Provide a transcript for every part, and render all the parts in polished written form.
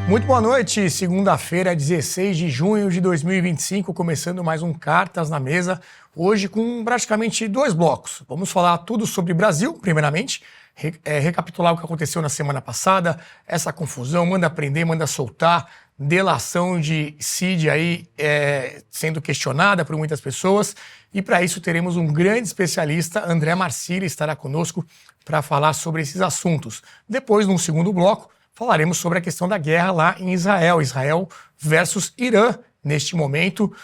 Muito boa noite, segunda-feira, 16 de junho de 2025, começando mais um Cartas na Mesa, hoje com praticamente 2 blocos. Vamos falar tudo sobre Brasil, primeiramente, recapitular o que aconteceu na semana passada, essa confusão, manda prender, manda soltar, delação de Cid aí sendo questionada por muitas pessoas, e para isso teremos um grande especialista, André Marcilli, estará conosco para falar sobre esses assuntos. Depois, num segundo bloco, falaremos sobre a questão da guerra lá em Israel, Israel versus Irã, neste momento,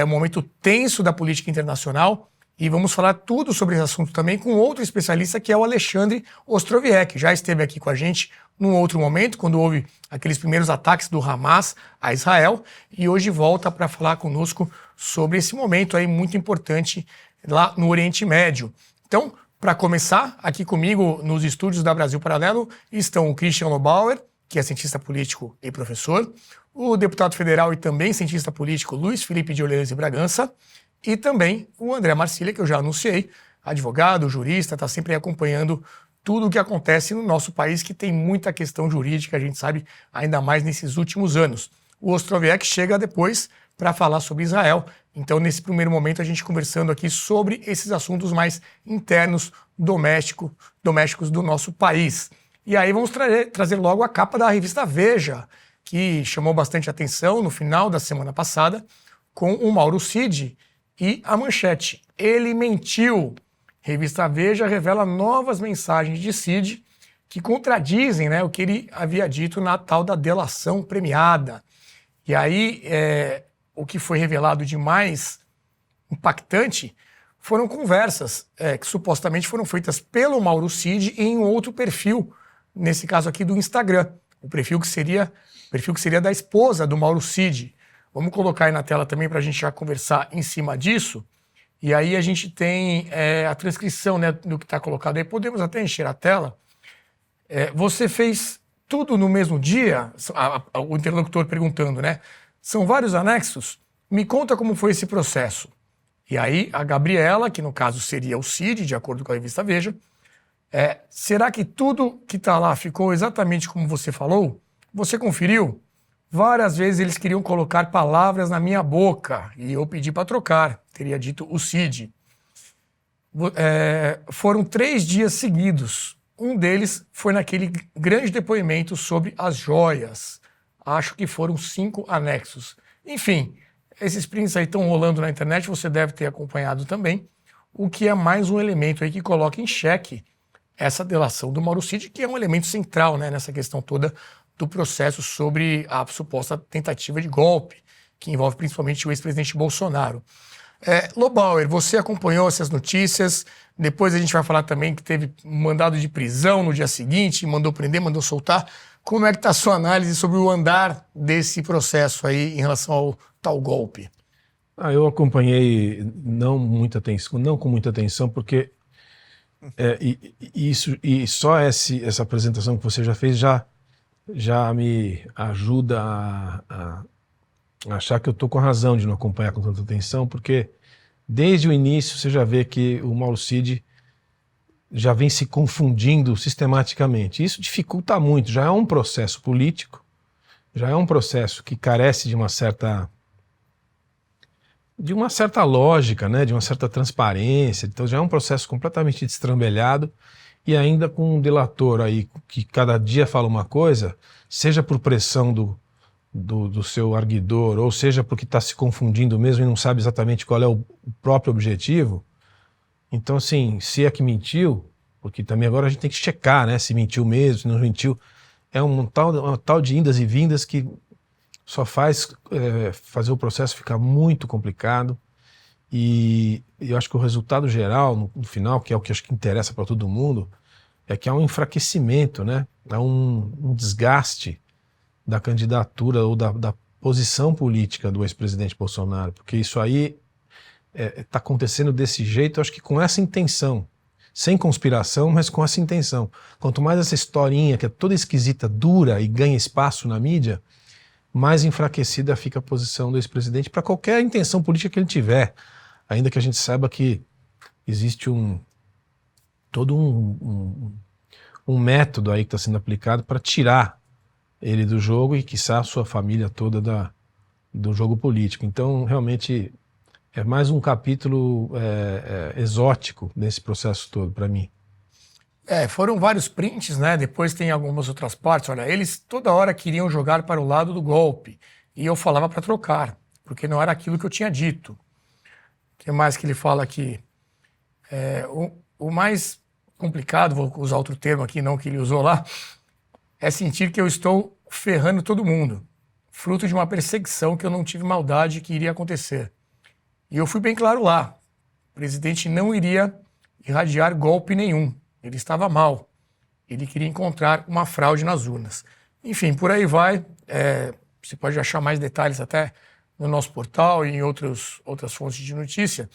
um momento tenso da política internacional, e vamos falar tudo sobre esse assunto também com outro especialista, que é o Alexandre Ostroviec, que já esteve aqui com a gente num outro momento, quando houve aqueles primeiros ataques do Hamas a Israel, e hoje volta para falar conosco sobre esse momento aí muito importante lá no Oriente Médio. Então, para começar, aqui comigo nos estúdios da Brasil Paralelo estão o Christian Lobauer, que é cientista político e professor, o deputado federal e também cientista político Luiz Felipe de Orleans e Bragança, e também o André Marcilli, que eu já anunciei, advogado, jurista, está sempre acompanhando tudo o que acontece no nosso país, que tem muita questão jurídica, a gente sabe, ainda mais nesses últimos anos. O Ostroviec chega depois para falar sobre Israel. Então, nesse primeiro momento, a gente conversando aqui sobre esses assuntos mais internos, domésticos do nosso país. E aí vamos trazer logo a capa da revista Veja, que chamou bastante atenção no final da semana passada, com o Mauro Cid e a manchete: ele mentiu. Revista Veja revela novas mensagens de Cid que contradizem, o que ele havia dito na tal da delação premiada. E aí, o que foi revelado de mais impactante foram conversas que supostamente foram feitas pelo Mauro Cid em um outro perfil, nesse caso aqui do Instagram, o perfil que seria da esposa do Mauro Cid. Vamos colocar aí na tela também para a gente já conversar em cima disso. E aí a gente tem a transcrição do que está colocado aí. Podemos até encher a tela. Você fez tudo no mesmo dia? O interlocutor perguntando, São vários anexos? Me conta como foi esse processo. E aí a Gabriela, que no caso seria o Cid, de acordo com a revista Veja, será que tudo que está lá ficou exatamente como você falou? Você conferiu? Várias vezes eles queriam colocar palavras na minha boca e eu pedi para trocar, teria dito o Cid. Foram 3 dias seguidos. Um deles foi naquele grande depoimento sobre as joias. Acho que foram 5 anexos. Enfim, esses prints aí estão rolando na internet, você deve ter acompanhado também, o que é mais um elemento aí que coloca em xeque essa delação do Mauro Cid, que é um elemento central nessa questão toda do processo sobre a suposta tentativa de golpe, que envolve principalmente o ex-presidente Bolsonaro. Lobauer, você acompanhou essas notícias, depois a gente vai falar também que teve mandado de prisão no dia seguinte, mandou prender, mandou soltar. Como é que está a sua análise sobre o andar desse processo aí em relação ao tal golpe? Eu acompanhei não com muita atenção, porque só essa apresentação que você já fez já me ajuda a achar que eu estou com razão de não acompanhar com tanta atenção, porque desde o início você já vê que o Mauro Cid já vem se confundindo sistematicamente. Isso dificulta muito, já é um processo político, já é um processo que carece de uma certa lógica, de uma certa transparência, então já é um processo completamente destrambelhado, e ainda com um delator aí que cada dia fala uma coisa, seja por pressão do seu arguidor, ou seja porque está se confundindo mesmo e não sabe exatamente qual é o próprio objetivo. Então, assim, se é que mentiu, porque também agora a gente tem que checar, se mentiu mesmo, se não mentiu, é uma tal de indas e vindas que só faz fazer o processo ficar muito complicado. E eu acho que o resultado geral, no final, que é o que acho que interessa para todo mundo, é que há um enfraquecimento, há um desgaste da candidatura ou da posição política do ex-presidente Bolsonaro, porque isso aí está acontecendo desse jeito, acho que com essa intenção. sem conspiração, mas com essa intenção. Quanto mais essa historinha, que é toda esquisita, dura e ganha espaço na mídia, mais enfraquecida fica a posição do ex-presidente para qualquer intenção política que ele tiver, ainda que a gente saiba que existe todo um método aí que está sendo aplicado para tirar ele do jogo e, quiçá, a sua família toda do jogo político. Então, realmente, é mais um capítulo exótico nesse processo todo, para mim. Foram vários prints, né? Depois tem algumas outras partes. Olha, eles toda hora queriam jogar para o lado do golpe. E eu falava para trocar, porque não era aquilo que eu tinha dito. O que mais que ele fala aqui? O mais complicado, vou usar outro termo aqui, não que ele usou lá, é sentir que eu estou ferrando todo mundo, fruto de uma perseguição que eu não tive maldade que iria acontecer. E eu fui bem claro lá, o presidente não iria irradiar golpe nenhum, ele estava mal, ele queria encontrar uma fraude nas urnas. Enfim, por aí vai, você pode achar mais detalhes até no nosso portal e em outras fontes de notícia,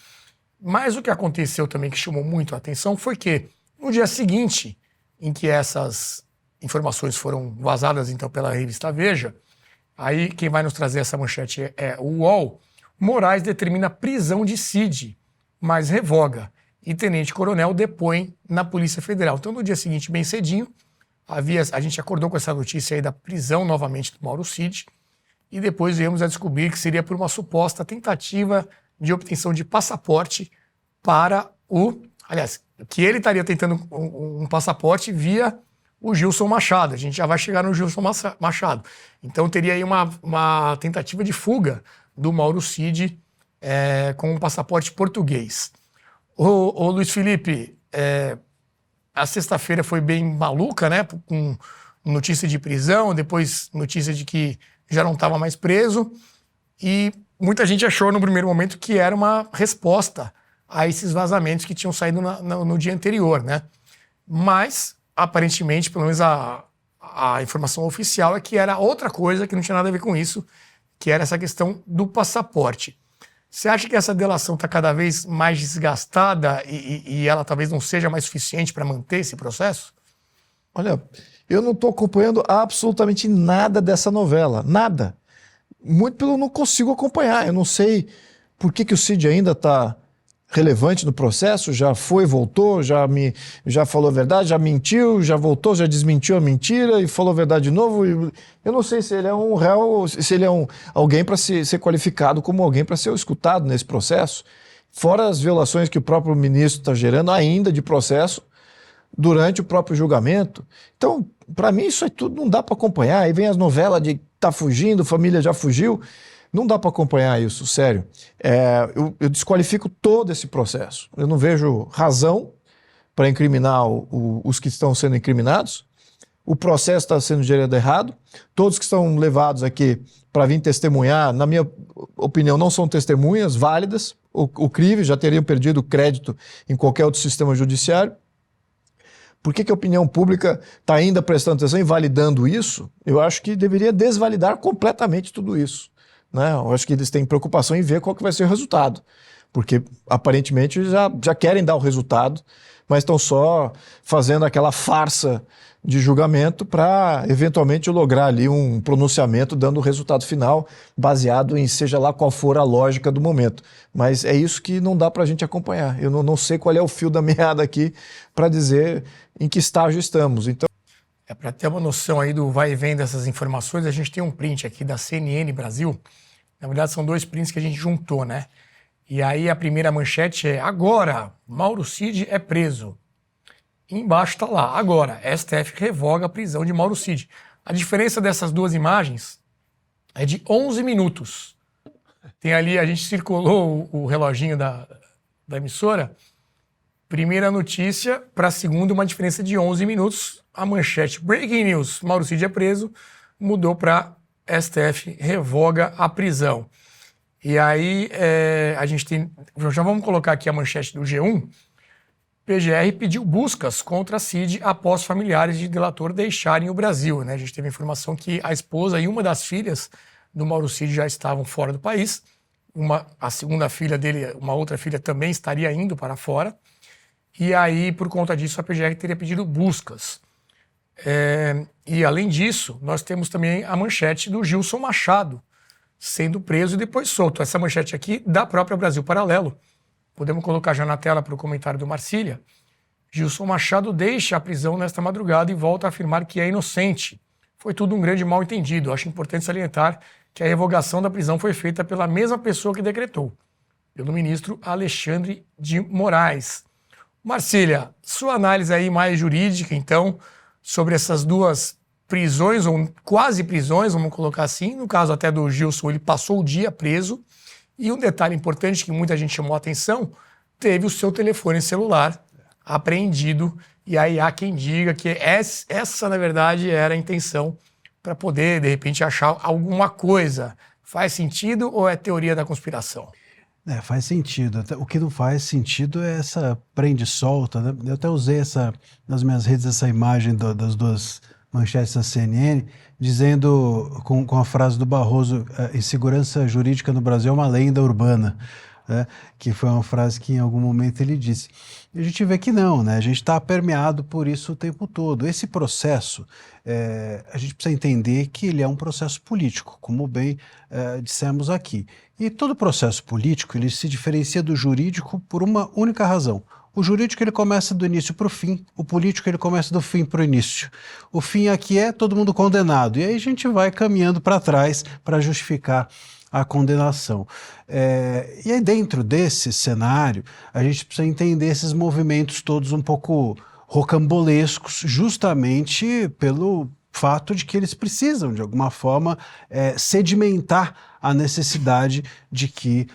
mas o que aconteceu também que chamou muito a atenção foi que no dia seguinte em que essas informações foram vazadas então pela revista Veja, aí quem vai nos trazer essa manchete é o UOL, Moraes determina prisão de Cid, mas revoga, e tenente-coronel depõe na Polícia Federal. Então no dia seguinte, bem cedinho, a gente acordou com essa notícia aí da prisão novamente do Mauro Cid, e depois viemos a descobrir que seria por uma suposta tentativa de obtenção de passaporte para que ele estaria tentando um passaporte via o Gilson Machado. A gente já vai chegar no Gilson Machado. Então teria aí uma tentativa de fuga do Mauro Cid com um passaporte português. Ô Luiz Felipe, a sexta-feira foi bem maluca, né? Com notícia de prisão, depois notícia de que já não estava mais preso, e muita gente achou no primeiro momento que era uma resposta a esses vazamentos que tinham saído no dia anterior, né? Mas, aparentemente, pelo menos a informação oficial é que era outra coisa, que não tinha nada a ver com isso, que era essa questão do passaporte. Você acha que essa delação está cada vez mais desgastada e ela talvez não seja mais suficiente para manter esse processo? Olha, eu não estou acompanhando absolutamente nada dessa novela, nada. Muito pelo não consigo acompanhar. Eu não sei por que o Cid ainda está relevante no processo, já foi, voltou, já falou a verdade, já mentiu, já voltou, já desmentiu a mentira e falou a verdade de novo. Eu não sei se ele é um réu, se ele é alguém para ser qualificado como alguém para ser escutado nesse processo, fora as violações que o próprio ministro está gerando ainda de processo durante o próprio julgamento. Então, para mim, isso aí tudo não dá para acompanhar. Aí vem as novelas de tá fugindo, família já fugiu. Não dá para acompanhar isso, sério. Eu desqualifico todo esse processo. Eu não vejo razão para incriminar os que estão sendo incriminados. O processo está sendo gerado errado. Todos que estão levados aqui para vir testemunhar, na minha opinião, não são testemunhas válidas. O CRIV já teriam perdido crédito em qualquer outro sistema judiciário. Por que a opinião pública está ainda prestando atenção e validando isso? Eu acho que deveria desvalidar completamente tudo isso. Né? Eu acho que eles têm preocupação em ver qual que vai ser o resultado, porque aparentemente já querem dar o resultado, mas estão só fazendo aquela farsa de julgamento para eventualmente lograr ali um pronunciamento dando o resultado final baseado em seja lá qual for a lógica do momento. Mas é isso que não dá para a gente acompanhar. Eu não sei qual é o fio da meada aqui para dizer em que estágio estamos. Então, para ter uma noção aí do vai e vem dessas informações, a gente tem um print aqui da CNN Brasil. Na verdade, são dois prints que a gente juntou, né? E aí a primeira manchete é: agora, Mauro Cid é preso. E embaixo está lá: agora, STF revoga a prisão de Mauro Cid. A diferença dessas duas imagens é de 11 minutos. Tem ali, a gente circulou o reloginho da emissora. Primeira notícia para a segunda, uma diferença de 11 minutos. A manchete: breaking news, Mauro Cid é preso, mudou para STF revoga a prisão. E aí a gente tem, já vamos colocar aqui a manchete do G1. PGR pediu buscas contra Cid após familiares de delator deixarem o Brasil, né? A gente teve informação que a esposa e uma das filhas do Mauro Cid já estavam fora do país. A segunda filha dele, uma outra filha, também estaria indo para fora. e aí, por conta disso, a PGR teria pedido buscas. E, além disso, nós temos também a manchete do Gilson Machado, sendo preso e depois solto. Essa manchete aqui da própria Brasil Paralelo. Podemos colocar já na tela para o comentário do Marcília. Gilson Machado deixa a prisão nesta madrugada e volta a afirmar que é inocente. Foi tudo um grande mal-entendido. Acho importante salientar que a revogação da prisão foi feita pela mesma pessoa que decretou, pelo ministro Alexandre de Moraes. Marcília, sua análise aí mais jurídica, então, sobre essas duas prisões, ou quase prisões, vamos colocar assim. No caso até do Gilson, ele passou o dia preso. E um detalhe importante que muita gente chamou a atenção, teve o seu telefone celular apreendido. E aí há quem diga que essa, na verdade, era a intenção para poder, de repente, achar alguma coisa. Faz sentido ou é teoria da conspiração? Faz sentido. O que não faz sentido é essa prende-solta, né? Eu até usei nas minhas redes essa imagem das duas manchetes da CNN, dizendo, com a frase do Barroso, insegurança jurídica no Brasil é uma lenda urbana, né? Que foi uma frase que em algum momento ele disse. E a gente vê que não, né? A gente está permeado por isso o tempo todo. Esse processo, a gente precisa entender que ele é um processo político, como bem dissemos aqui. E todo processo político, ele se diferencia do jurídico por uma única razão. O jurídico ele começa do início para o fim, o político ele começa do fim para o início. O fim aqui é todo mundo condenado, e aí a gente vai caminhando para trás para justificar a condenação. E aí dentro desse cenário, a gente precisa entender esses movimentos todos um pouco rocambolescos, justamente pelo fato de que eles precisam, de alguma forma, sedimentar a necessidade de que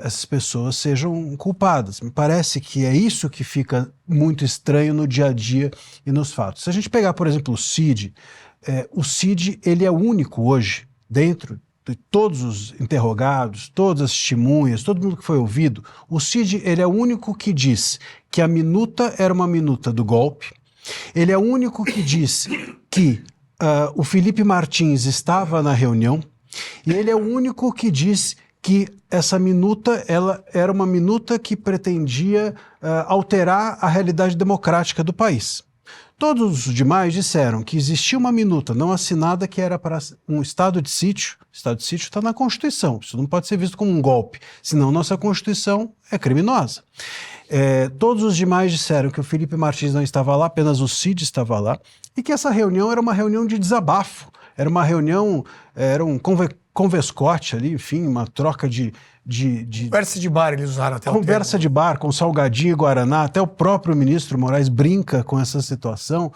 essas pessoas sejam culpadas. Me parece que é isso que fica muito estranho no dia a dia e nos fatos. Se a gente pegar, por exemplo, o CID ele é o único hoje, dentro de todos os interrogados, todas as testemunhas, todo mundo que foi ouvido, o CID ele é o único que diz que a minuta era uma minuta do golpe, ele é o único que diz que o Felipe Martins estava na reunião, e ele é o único que diz que essa minuta ela era uma minuta que pretendia alterar a realidade democrática do país. Todos os demais disseram que existia uma minuta não assinada que era para um estado de sítio. O estado de sítio está na Constituição, isso não pode ser visto como um golpe, senão nossa Constituição é criminosa. Todos os demais disseram que o Felipe Martins não estava lá, apenas o CID estava lá, e que essa reunião era uma reunião de desabafo, era uma reunião, era um converscote ali, enfim, uma troca de Conversa de bar, eles usaram até conversa de bar, com salgadinho e guaraná, até o próprio ministro Moraes brinca com essa situação.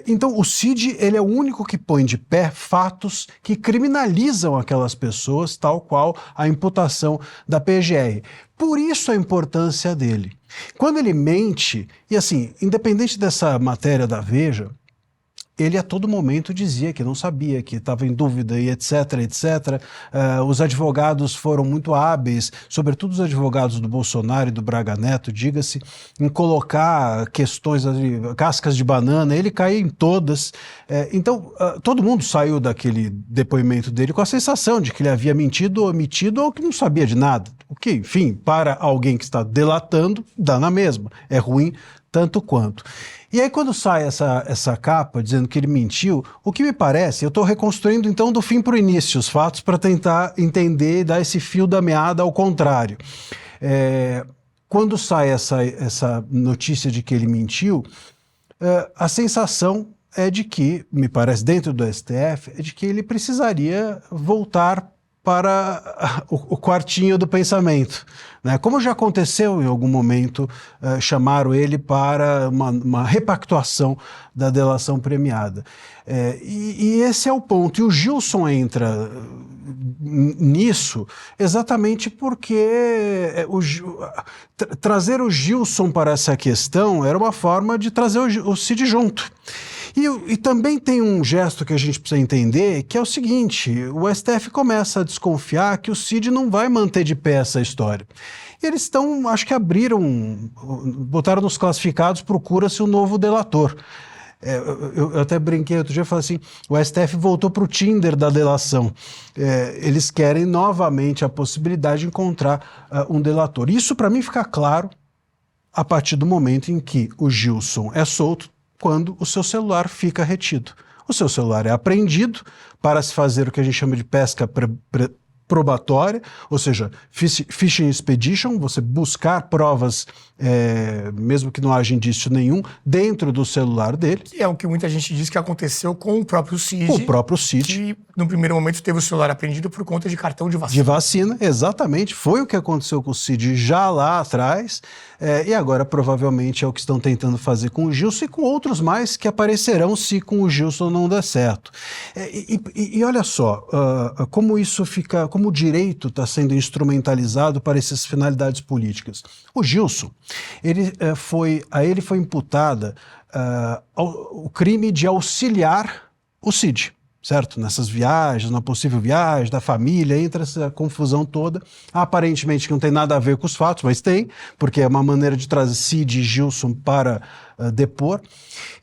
Então o CID ele é o único que põe de pé fatos que criminalizam aquelas pessoas, tal qual a imputação da PGR. Por isso a importância dele. Quando ele mente, e assim, independente dessa matéria da Veja, ele a todo momento dizia que não sabia, que estava em dúvida e etc, etc. Os advogados foram muito hábeis, sobretudo os advogados do Bolsonaro e do Braga Neto, diga-se, em colocar questões, cascas de banana, ele caía em todas. Então, todo mundo saiu daquele depoimento dele com a sensação de que ele havia mentido, omitido ou que não sabia de nada. O que, enfim, para alguém que está delatando, dá na mesma. É ruim tanto quanto. E aí quando sai essa capa dizendo que ele mentiu, o que me parece, eu estou reconstruindo então do fim para o início os fatos para tentar entender e dar esse fio da meada ao contrário. Quando sai essa notícia de que ele mentiu, a sensação é de que, me parece dentro do STF, é de que ele precisaria voltar para o quartinho do pensamento, né? Como já aconteceu em algum momento, chamaram ele para uma repactuação da delação premiada. E esse é o ponto. E o Gilson entra nisso exatamente porque trazer o Gilson para essa questão era uma forma de trazer o CID junto. E também tem um gesto que a gente precisa entender, que é o seguinte: o STF começa a desconfiar que o CID não vai manter de pé essa história. E eles acho que botaram nos classificados, procura-se um novo delator. Eu até brinquei outro dia, falei assim, o STF voltou para o Tinder da delação. Eles querem novamente a possibilidade de encontrar um delator. Isso para mim fica claro a partir do momento em que o Gilson é solto, quando o seu celular fica retido. O seu celular é apreendido para se fazer o que a gente chama de pesca probatória, ou seja, fishing expedition, você buscar provas, mesmo que não haja indício nenhum, dentro do celular dele. Que é o que muita gente diz que aconteceu com o próprio Cid. O próprio Cid. Que no primeiro momento teve o celular apreendido por conta de cartão de vacina. De vacina, exatamente. Foi o que aconteceu com o Cid já lá atrás, e agora provavelmente é o que estão tentando fazer com o Gilson e com outros mais que aparecerão se com o Gilson não der certo. E olha só, como isso fica, como o direito está sendo instrumentalizado para essas finalidades políticas. O Gilson, a ele foi imputada o crime de auxiliar o Cid. Certo? Nessas viagens, na possível viagem da família, entra essa confusão toda. Aparentemente não tem nada a ver com os fatos, mas tem, porque é uma maneira de trazer Cid e Gilson para depor.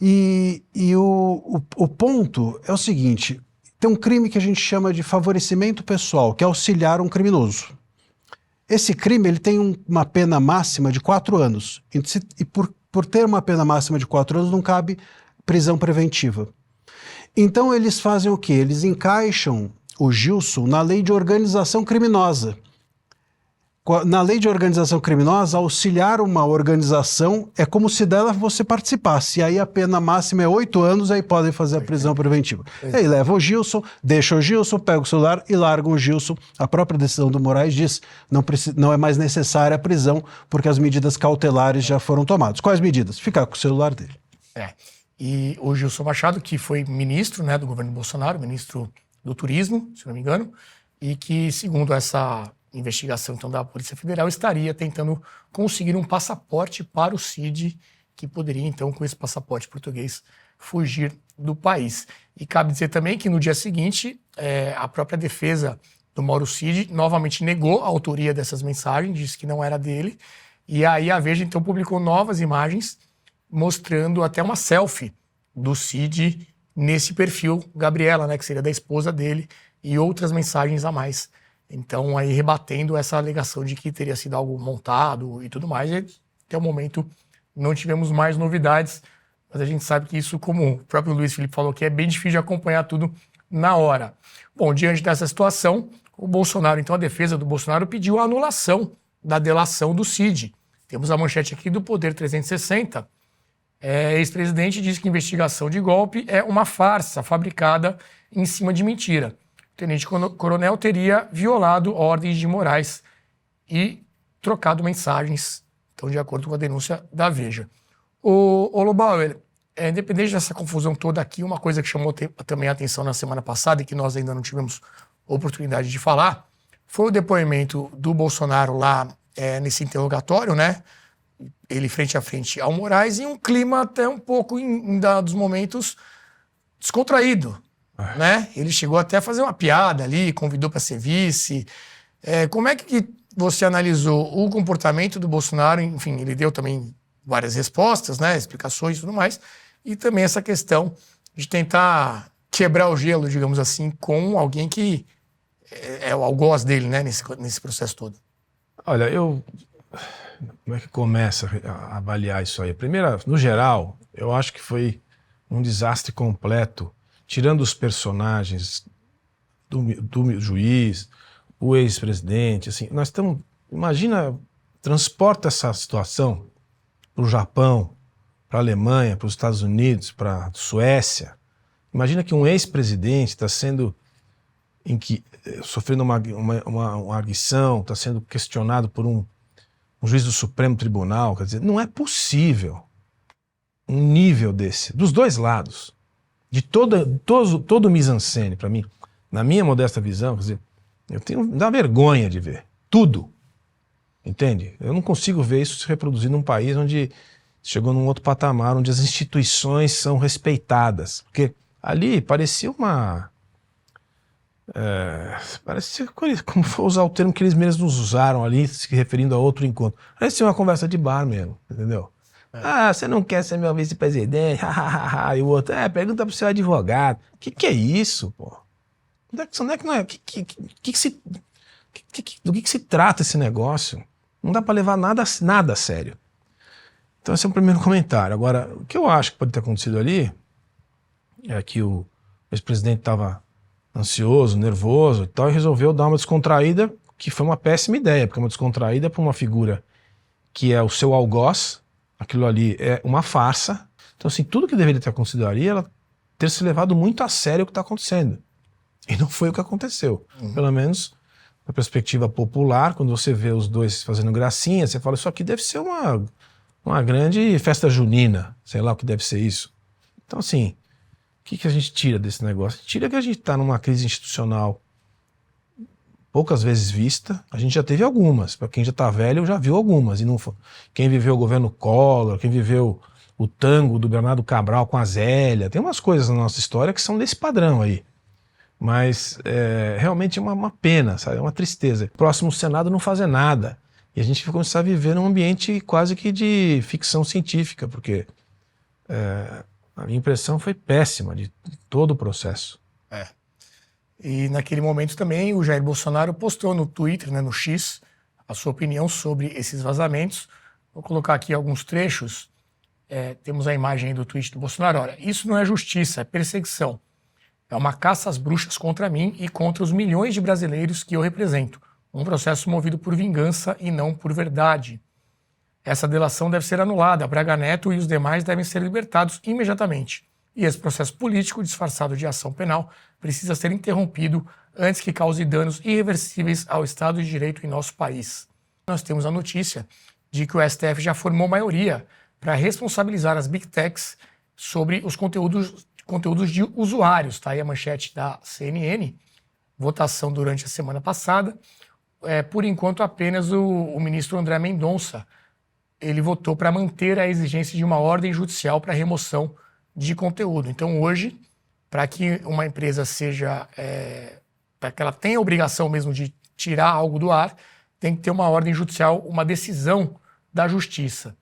E o ponto é o seguinte, tem um crime que a gente chama de favorecimento pessoal, que é auxiliar um criminoso. Esse crime ele tem uma pena máxima de 4 anos, e por ter uma pena máxima de 4 anos não cabe prisão preventiva. Então eles fazem o quê? Eles encaixam o Gilson na lei de organização criminosa. Na lei de organização criminosa, auxiliar uma organização é como se dela você participasse. E aí a pena máxima é 8 anos, aí podem fazer a prisão preventiva. Aí leva o Gilson, deixa o Gilson, pega o celular e larga o Gilson. A própria decisão do Moraes diz não é mais necessária a prisão, porque as medidas cautelares já foram tomadas. Quais medidas? Ficar com o celular dele. E o Gilson Machado, que foi ministro, né, do governo Bolsonaro, ministro do Turismo, se não me engano, e que, segundo essa investigação então, da Polícia Federal, estaria tentando conseguir um passaporte para o Cid, que poderia, então, com esse passaporte português, fugir do país. E cabe dizer também que no dia seguinte, a própria defesa do Mauro Cid novamente negou a autoria dessas mensagens, disse que não era dele, e aí a Veja, então, publicou novas imagens mostrando até uma selfie do Cid nesse perfil Gabriela, né, que seria da esposa dele, e outras mensagens a mais. Então, aí rebatendo essa alegação de que teria sido algo montado e tudo mais. E, até o momento não tivemos mais novidades, mas a gente sabe que isso, como o próprio Luiz Felipe falou, que é bem difícil de acompanhar tudo na hora. Bom, diante dessa situação, o Bolsonaro, então a defesa do Bolsonaro pediu a anulação da delação do Cid. Temos a manchete aqui do Poder 360. Ex-presidente diz que investigação de golpe é uma farsa fabricada em cima de mentira. O tenente-coronel teria violado ordens de Moraes e trocado mensagens, então, de acordo com a denúncia da Veja. O Lobauer, independente dessa confusão toda aqui, uma coisa que chamou também a atenção na semana passada e que nós ainda não tivemos oportunidade de falar, foi o depoimento do Bolsonaro lá nesse interrogatório, né? Ele frente a frente ao Moraes, em um clima até um pouco, em dados momentos, descontraído. Né? Ele chegou até a fazer uma piada ali, convidou para ser vice. Como é que você analisou o comportamento do Bolsonaro? Enfim, ele deu também várias respostas, né? Explicações e tudo mais. E também essa questão de tentar quebrar o gelo, digamos assim, com alguém que é o algoz dele, né? Nesse processo todo. Olha, como é que começa a avaliar isso aí? Primeiro, no geral, eu acho que foi um desastre completo, tirando os personagens do juiz, o ex-presidente, assim, nós estamos... Imagina, transporta essa situação para o Japão, para a Alemanha, para os Estados Unidos, para a Suécia. Imagina que um ex-presidente está sofrendo uma arguição, está sendo questionado por um juiz do Supremo Tribunal. Quer dizer, não é possível um nível desse, dos dois lados, de todo o mise-en-scène, para mim, na minha modesta visão, quer dizer, dá vergonha de ver tudo, entende? Eu não consigo ver isso se reproduzir num país onde chegou num outro patamar, onde as instituições são respeitadas, porque ali parecia parecia, como for usar o termo que eles mesmos usaram ali, se referindo a outro encontro, parecia uma conversa de bar mesmo, entendeu? Você não quer ser meu vice-presidente? E o outro, pergunta pro seu advogado. Que é isso, pô? Onde é que não é? Do que se trata esse negócio? Não dá para levar nada a sério. Então esse é um primeiro comentário. Agora, o que eu acho que pode ter acontecido ali é que o ex-presidente estava ansioso, nervoso e tal, e resolveu dar uma descontraída, que foi uma péssima ideia, porque uma descontraída para uma figura que é o seu algoz, aquilo ali é uma farsa. Então, assim, tudo que deveria ter acontecido ali, ela ter se levado muito a sério o que está acontecendo. E não foi o que aconteceu. Pelo menos, na perspectiva popular, quando você vê os dois fazendo gracinha, você fala, isso aqui deve ser uma grande festa junina, sei lá o que deve ser isso. Então, assim, o que a gente tira desse negócio? Tira que a gente está numa crise institucional poucas vezes vista. A gente já teve algumas. Para quem já está velho, já viu algumas. E não foi. Quem viveu o governo Collor, quem viveu o tango do Bernardo Cabral com a Zélia, tem umas coisas na nossa história que são desse padrão aí. Mas realmente é uma pena, sabe? É uma tristeza. Próximo Senado não fazer nada. E a gente vai começar a viver num ambiente quase que de ficção científica, porque a minha impressão foi péssima de todo o processo. E naquele momento também o Jair Bolsonaro postou no Twitter, né, no X, a sua opinião sobre esses vazamentos. Vou colocar aqui alguns trechos. Temos a imagem aí do tweet do Bolsonaro. Olha, isso não é justiça, é perseguição. É uma caça às bruxas contra mim e contra os milhões de brasileiros que eu represento. Um processo movido por vingança e não por verdade. Essa delação deve ser anulada. Braga Neto e os demais devem ser libertados imediatamente. E esse processo político, disfarçado de ação penal, precisa ser interrompido antes que cause danos irreversíveis ao Estado de Direito em nosso país. Nós temos a notícia de que o STF já formou maioria para responsabilizar as Big Techs sobre os conteúdos de usuários. Está aí a manchete da CNN, votação durante a semana passada. Por enquanto, apenas o ministro André Mendonça ele votou para manter a exigência de uma ordem judicial para remoção de conteúdo. Então, hoje, para que uma empresa para que ela tenha a obrigação mesmo de tirar algo do ar, tem que ter uma ordem judicial, uma decisão da justiça.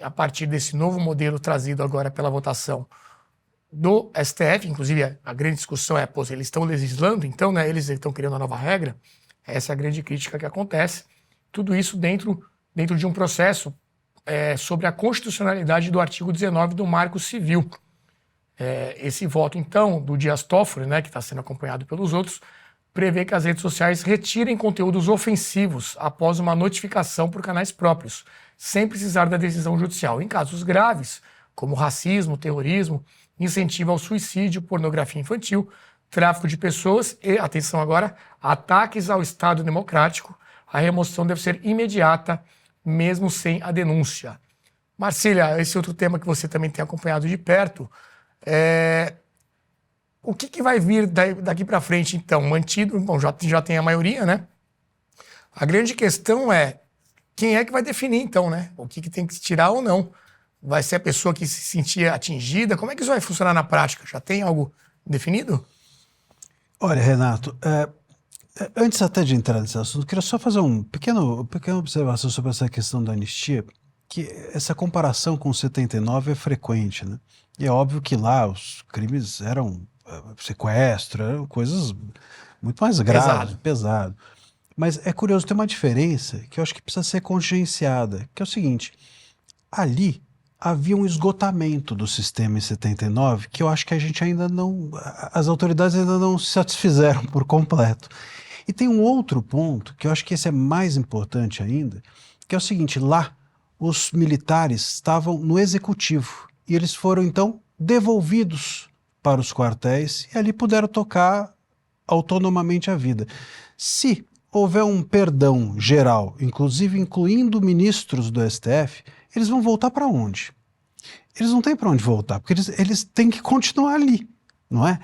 A partir desse novo modelo trazido agora pela votação do STF, inclusive a grande discussão é, eles estão legislando, então, né, eles estão criando uma nova regra, essa é a grande crítica que acontece. Tudo isso dentro de um processo sobre a constitucionalidade do artigo 19 do Marco Civil. Esse voto, então, do Dias Toffoli, né, que está sendo acompanhado pelos outros, prevê que as redes sociais retirem conteúdos ofensivos após uma notificação por canais próprios, sem precisar da decisão judicial. Em casos graves, como racismo, terrorismo, incentivo ao suicídio, pornografia infantil, tráfico de pessoas e, atenção agora, ataques ao Estado democrático, a remoção deve ser imediata, mesmo sem a denúncia. Marcília, esse outro tema que você também tem acompanhado de perto, o que vai vir daqui para frente, então? Mantido, bom, já tem a maioria, né? A grande questão é quem é que vai definir, então, né? O que tem que se tirar ou não. Vai ser a pessoa que se sentir atingida? Como é que isso vai funcionar na prática? Já tem algo definido? Olha, Renato, antes até de entrar nesse assunto, queria só fazer uma pequena observação sobre essa questão da anistia, que essa comparação com 79 é frequente, né? E é óbvio que lá os crimes eram sequestro, eram coisas muito mais graves, pesado. Mas é curioso, tem uma diferença que eu acho que precisa ser conscienciada, que é o seguinte, ali havia um esgotamento do sistema em 79 que eu acho que a gente ainda não, as autoridades ainda não se satisfizeram por completo. E tem um outro ponto, que eu acho que esse é mais importante ainda, que é o seguinte, lá os militares estavam no executivo e eles foram então devolvidos para os quartéis e ali puderam tocar autonomamente a vida. Se houver um perdão geral, inclusive incluindo ministros do STF, eles vão voltar para onde? Eles não têm para onde voltar, porque eles têm que continuar ali, não é?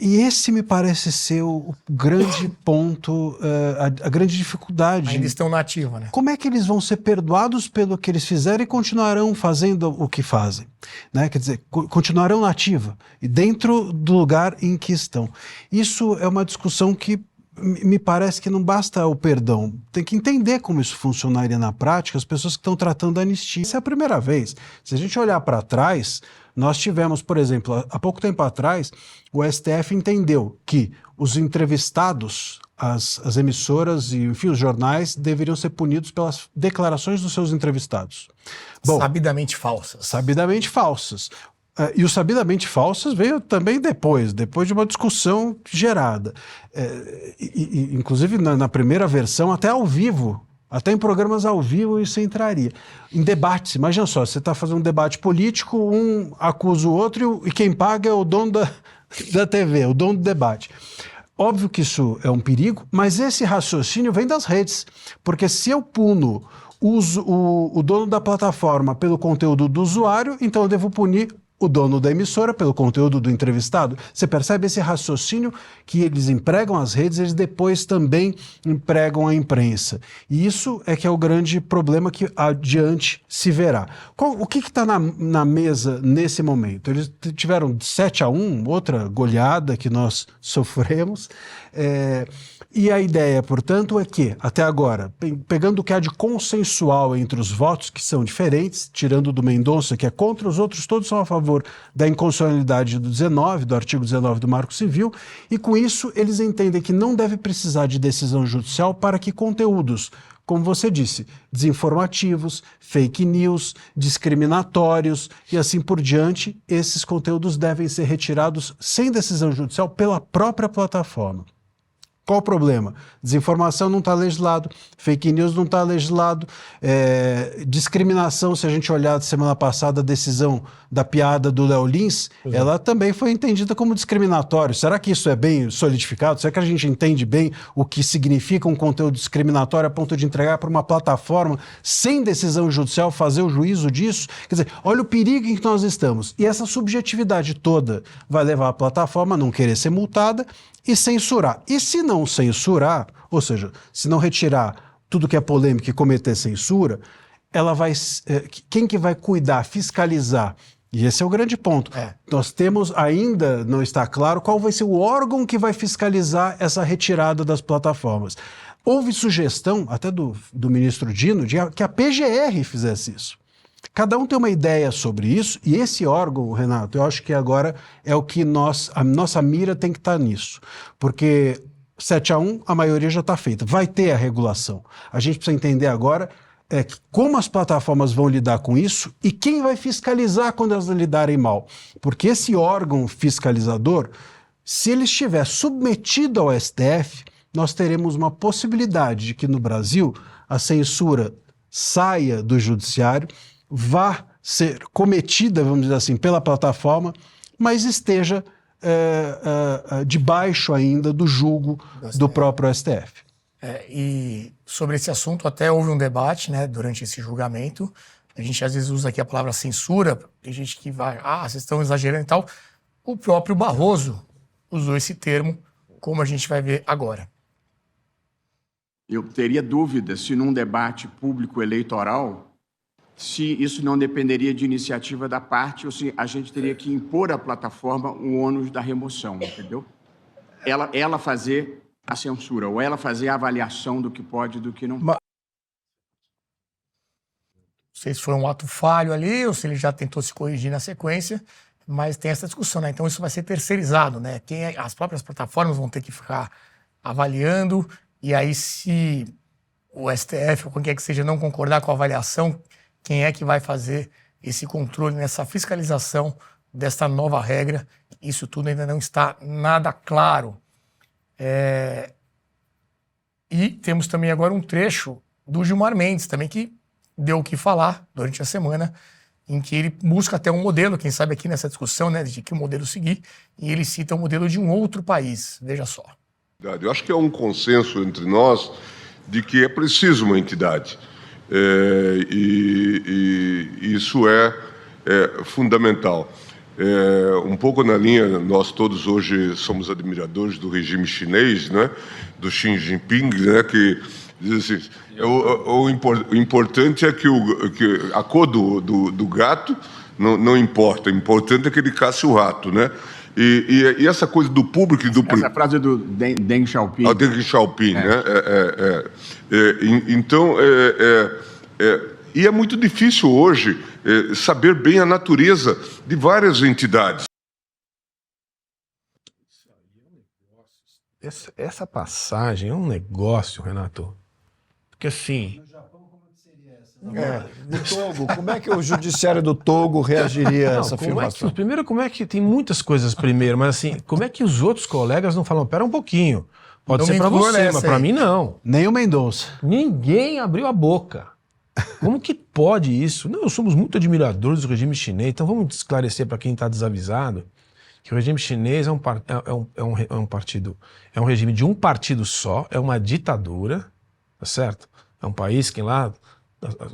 E esse me parece ser o grande ponto, a grande dificuldade. Ainda estão na ativa, né? Como é que eles vão ser perdoados pelo que eles fizeram e continuarão fazendo o que fazem? Né? Quer dizer, continuarão na ativa e dentro do lugar em que estão. Isso é uma discussão que me parece que não basta o perdão, tem que entender como isso funcionaria na prática, as pessoas que estão tratando a anistia. Essa é a primeira vez. Se a gente olhar para trás, nós tivemos, por exemplo, há pouco tempo atrás, o STF entendeu que os entrevistados as emissoras e, enfim, os jornais deveriam ser punidos pelas declarações dos seus entrevistados. Bom, sabidamente falsas. Sabidamente falsas. E o sabidamente falsas veio também depois de uma discussão gerada. Inclusive, na primeira versão, até ao vivo, até em programas ao vivo isso entraria. Em debates, imagina só, você está fazendo um debate político, um acusa o outro e quem paga é o dono da TV, o dono do debate. Óbvio que isso é um perigo, mas esse raciocínio vem das redes, porque se eu puno o dono da plataforma pelo conteúdo do usuário, então eu devo punir o dono da emissora pelo conteúdo do entrevistado. Você percebe esse raciocínio que eles empregam as redes, eles depois também empregam a imprensa. E isso é que é o grande problema que adiante se verá. O que está na mesa nesse momento? Eles tiveram 7-1, outra goleada que nós sofremos. E a ideia, portanto, é que, até agora, pegando o que há de consensual entre os votos, que são diferentes, tirando do Mendonça, que é contra, os outros todos são a favor da inconstitucionalidade do artigo 19 do Marco Civil, e com isso eles entendem que não deve precisar de decisão judicial para que conteúdos, como você disse, desinformativos, fake news, discriminatórios e assim por diante, esses conteúdos devem ser retirados sem decisão judicial pela própria plataforma. Qual o problema? Desinformação não está legislado, fake news não está legislado, discriminação, se a gente olhar semana passada a decisão da piada do Léo Lins, ela também foi entendida como discriminatório. Será que isso é bem solidificado? Será que a gente entende bem o que significa um conteúdo discriminatório a ponto de entregar para uma plataforma sem decisão judicial fazer o juízo disso? Quer dizer, olha o perigo em que nós estamos. E essa subjetividade toda vai levar a plataforma a não querer ser multada e censurar. E se não censurar, ou seja, se não retirar tudo que é polêmico e cometer censura, ela vai... quem que vai cuidar, fiscalizar? E esse é o grande ponto. Nós temos, ainda não está claro, qual vai ser o órgão que vai fiscalizar essa retirada das plataformas. Houve sugestão, até do ministro Dino, de que a PGR fizesse isso. Cada um tem uma ideia sobre isso, e esse órgão, Renato, eu acho que agora é o que a nossa mira tem que estar nisso. Porque 7-1, a maioria já está feita. Vai ter a regulação. A gente precisa entender agora como as plataformas vão lidar com isso e quem vai fiscalizar quando elas lidarem mal. Porque esse órgão fiscalizador, se ele estiver submetido ao STF, nós teremos uma possibilidade de que no Brasil a censura saia do judiciário, vá ser cometida, vamos dizer assim, pela plataforma, mas esteja debaixo ainda do julgo do próprio STF. E sobre esse assunto até houve um debate, né, durante esse julgamento. A gente às vezes usa aqui a palavra censura, tem gente que vai, vocês estão exagerando e tal. O próprio Barroso usou esse termo, como a gente vai ver agora. Eu teria dúvida se num debate público eleitoral, se isso não dependeria de iniciativa da parte ou se a gente teria que impor à plataforma o ônus da remoção, entendeu? Ela fazer a censura, ou ela fazer a avaliação do que pode e do que não pode. Não sei se foi um ato falho ali ou se ele já tentou se corrigir na sequência, mas tem essa discussão, né? Então isso vai ser terceirizado, né? As próprias plataformas vão ter que ficar avaliando, e aí se o STF ou quem quer que seja não concordar com a avaliação, quem é que vai fazer esse controle nessa fiscalização desta nova regra? Isso tudo ainda não está nada claro. E temos também agora um trecho do Gilmar Mendes, também que deu o que falar durante a semana, em que ele busca até um modelo, quem sabe aqui nessa discussão, né, de que modelo seguir, e ele cita o modelo de um outro país. Veja só. Eu acho que é um consenso entre nós de que é preciso uma entidade. E isso é fundamental. Um pouco na linha, nós todos hoje somos admiradores do regime chinês, né, do Xi Jinping, né, que diz assim, o importante é que a cor do gato não importa, o importante é que ele caça o rato, né? E essa coisa do público e do... Essa frase do Deng Xiaoping. Deng Xiaoping, né? Então, e é muito difícil hoje saber bem a natureza de várias entidades. essa passagem é um negócio, Renato. Porque assim, Do Togo, como é que o judiciário do Togo reagiria a não, essa afirmação? primeiro, como é que tem muitas coisas primeiro, mas assim, como é que os outros colegas não falam, pera um pouquinho, pode Não ser me pra inclua você, nessa mas aí. pra mim não. Nem o Mendonça. Ninguém abriu a boca. Como que pode isso? Não, somos muito admiradores do regime chinês, então vamos esclarecer para quem está desavisado que o regime chinês é um partido, é um regime de um partido só, é uma ditadura, tá certo? É um país que lá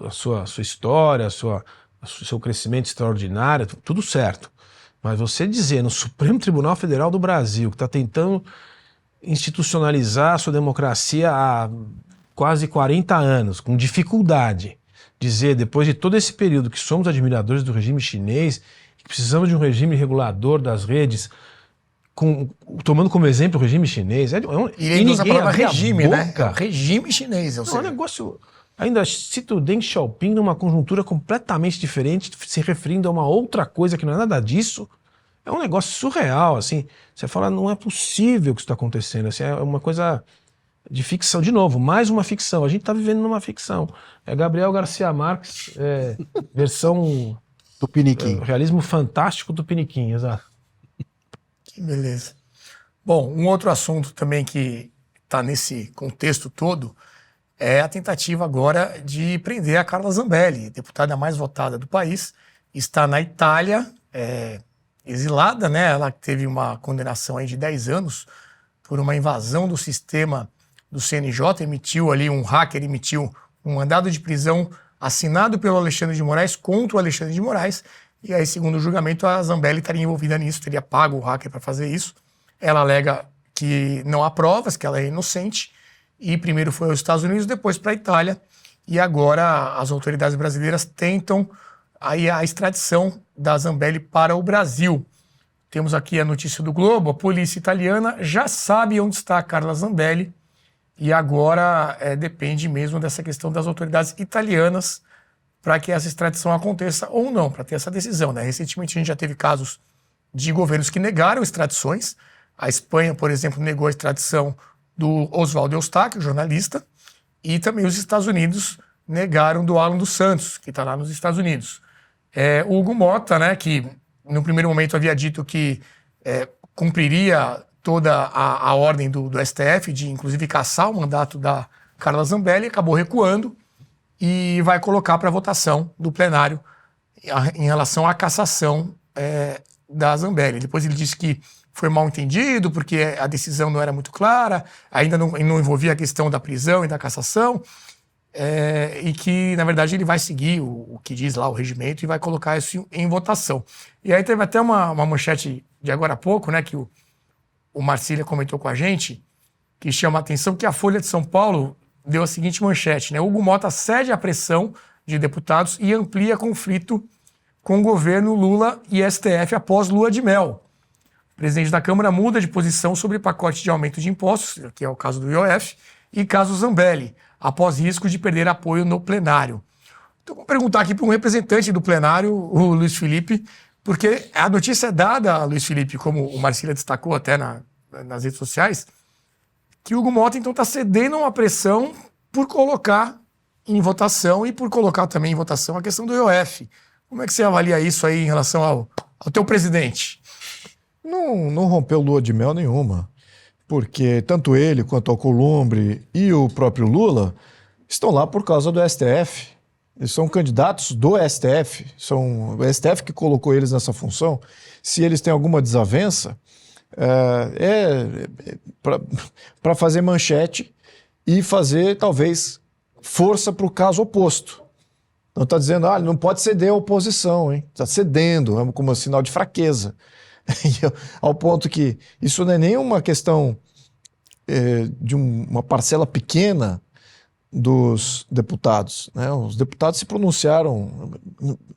a sua história, o seu crescimento extraordinário, tudo certo. Mas você dizer no Supremo Tribunal Federal do Brasil, que está tentando institucionalizar a sua democracia há quase 40 anos, com dificuldade, dizer, depois de todo esse período que somos admiradores do regime chinês, que precisamos de um regime regulador das redes, tomando como exemplo o regime chinês, E ele usa a palavra abria regime, né? boca. Regime chinês, ou Não, é um seja, negócio... Ainda cito o Deng Xiaoping numa conjuntura completamente diferente, se referindo a uma outra coisa que não é nada disso. É um negócio surreal, assim. Você fala, não é possível que isso está acontecendo. Assim, é uma coisa de ficção. De novo, mais uma ficção. A gente está vivendo numa ficção. É Gabriel Garcia Marques, versão Tupiniquim. realismo fantástico do Piniquim, exato. que beleza. Bom, um outro assunto também que está nesse contexto todo é a tentativa agora de prender a Carla Zambelli, deputada mais votada do país, está na Itália, exilada, né? Ela teve uma condenação aí de 10 anos por uma invasão do sistema do CNJ, um hacker emitiu um mandado de prisão assinado pelo Alexandre de Moraes contra o Alexandre de Moraes, e aí, segundo o julgamento, a Zambelli estaria envolvida nisso, teria pago o hacker para fazer isso. Ela alega que não há provas, que ela é inocente, e primeiro foi aos Estados Unidos, depois para a Itália, e agora as autoridades brasileiras tentam aí a extradição da Zambelli para o Brasil. Temos aqui a notícia do Globo, a polícia italiana já sabe onde está a Carla Zambelli, e agora depende mesmo dessa questão das autoridades italianas para que essa extradição aconteça ou não, para ter essa decisão, né? Recentemente a gente já teve casos de governos que negaram extradições. A Espanha, por exemplo, negou a extradição do Oswaldo Eustáquio, jornalista, e também os Estados Unidos negaram do Alan dos Santos, que está lá nos Estados Unidos. O Hugo Mota, né, que no primeiro momento havia dito que cumpriria toda a ordem do STF, de inclusive cassar o mandato da Carla Zambelli, acabou recuando e vai colocar para votação do plenário em relação à cassação da Zambelli. Depois ele disse que foi mal entendido, porque a decisão não era muito clara, ainda não envolvia a questão da prisão e da cassação, e que, na verdade, ele vai seguir o que diz lá o regimento e vai colocar isso em votação. E aí teve até uma manchete de agora há pouco, né, que o Marcília comentou com a gente, que chama a atenção, que a Folha de São Paulo deu a seguinte manchete, né? Hugo Mota cede à pressão de deputados e amplia conflito com o governo Lula e STF após lua de mel. O presidente da Câmara muda de posição sobre pacote de aumento de impostos, que é o caso do IOF, e caso Zambelli, após risco de perder apoio no plenário. Então, vou perguntar aqui para um representante do plenário, o Luiz Felipe, porque a notícia é dada, Luiz Felipe, como o Marcília destacou até nas redes sociais, que o Hugo Mota, então, está cedendo a uma pressão por colocar em votação e por colocar também em votação a questão do IOF. Como é que você avalia isso aí em relação ao teu presidente? Não rompeu lua de mel nenhuma, porque tanto ele quanto Alcolumbre e o próprio Lula estão lá por causa do STF. Eles são candidatos do STF, são o STF que colocou eles nessa função. Se eles têm alguma desavença, para fazer manchete e fazer, talvez, força para o caso oposto. Então está dizendo, ele não pode ceder à oposição, hein? Está cedendo, como um sinal de fraqueza. Ao ponto que isso não é nem uma questão de uma parcela pequena dos deputados, né? Os deputados se pronunciaram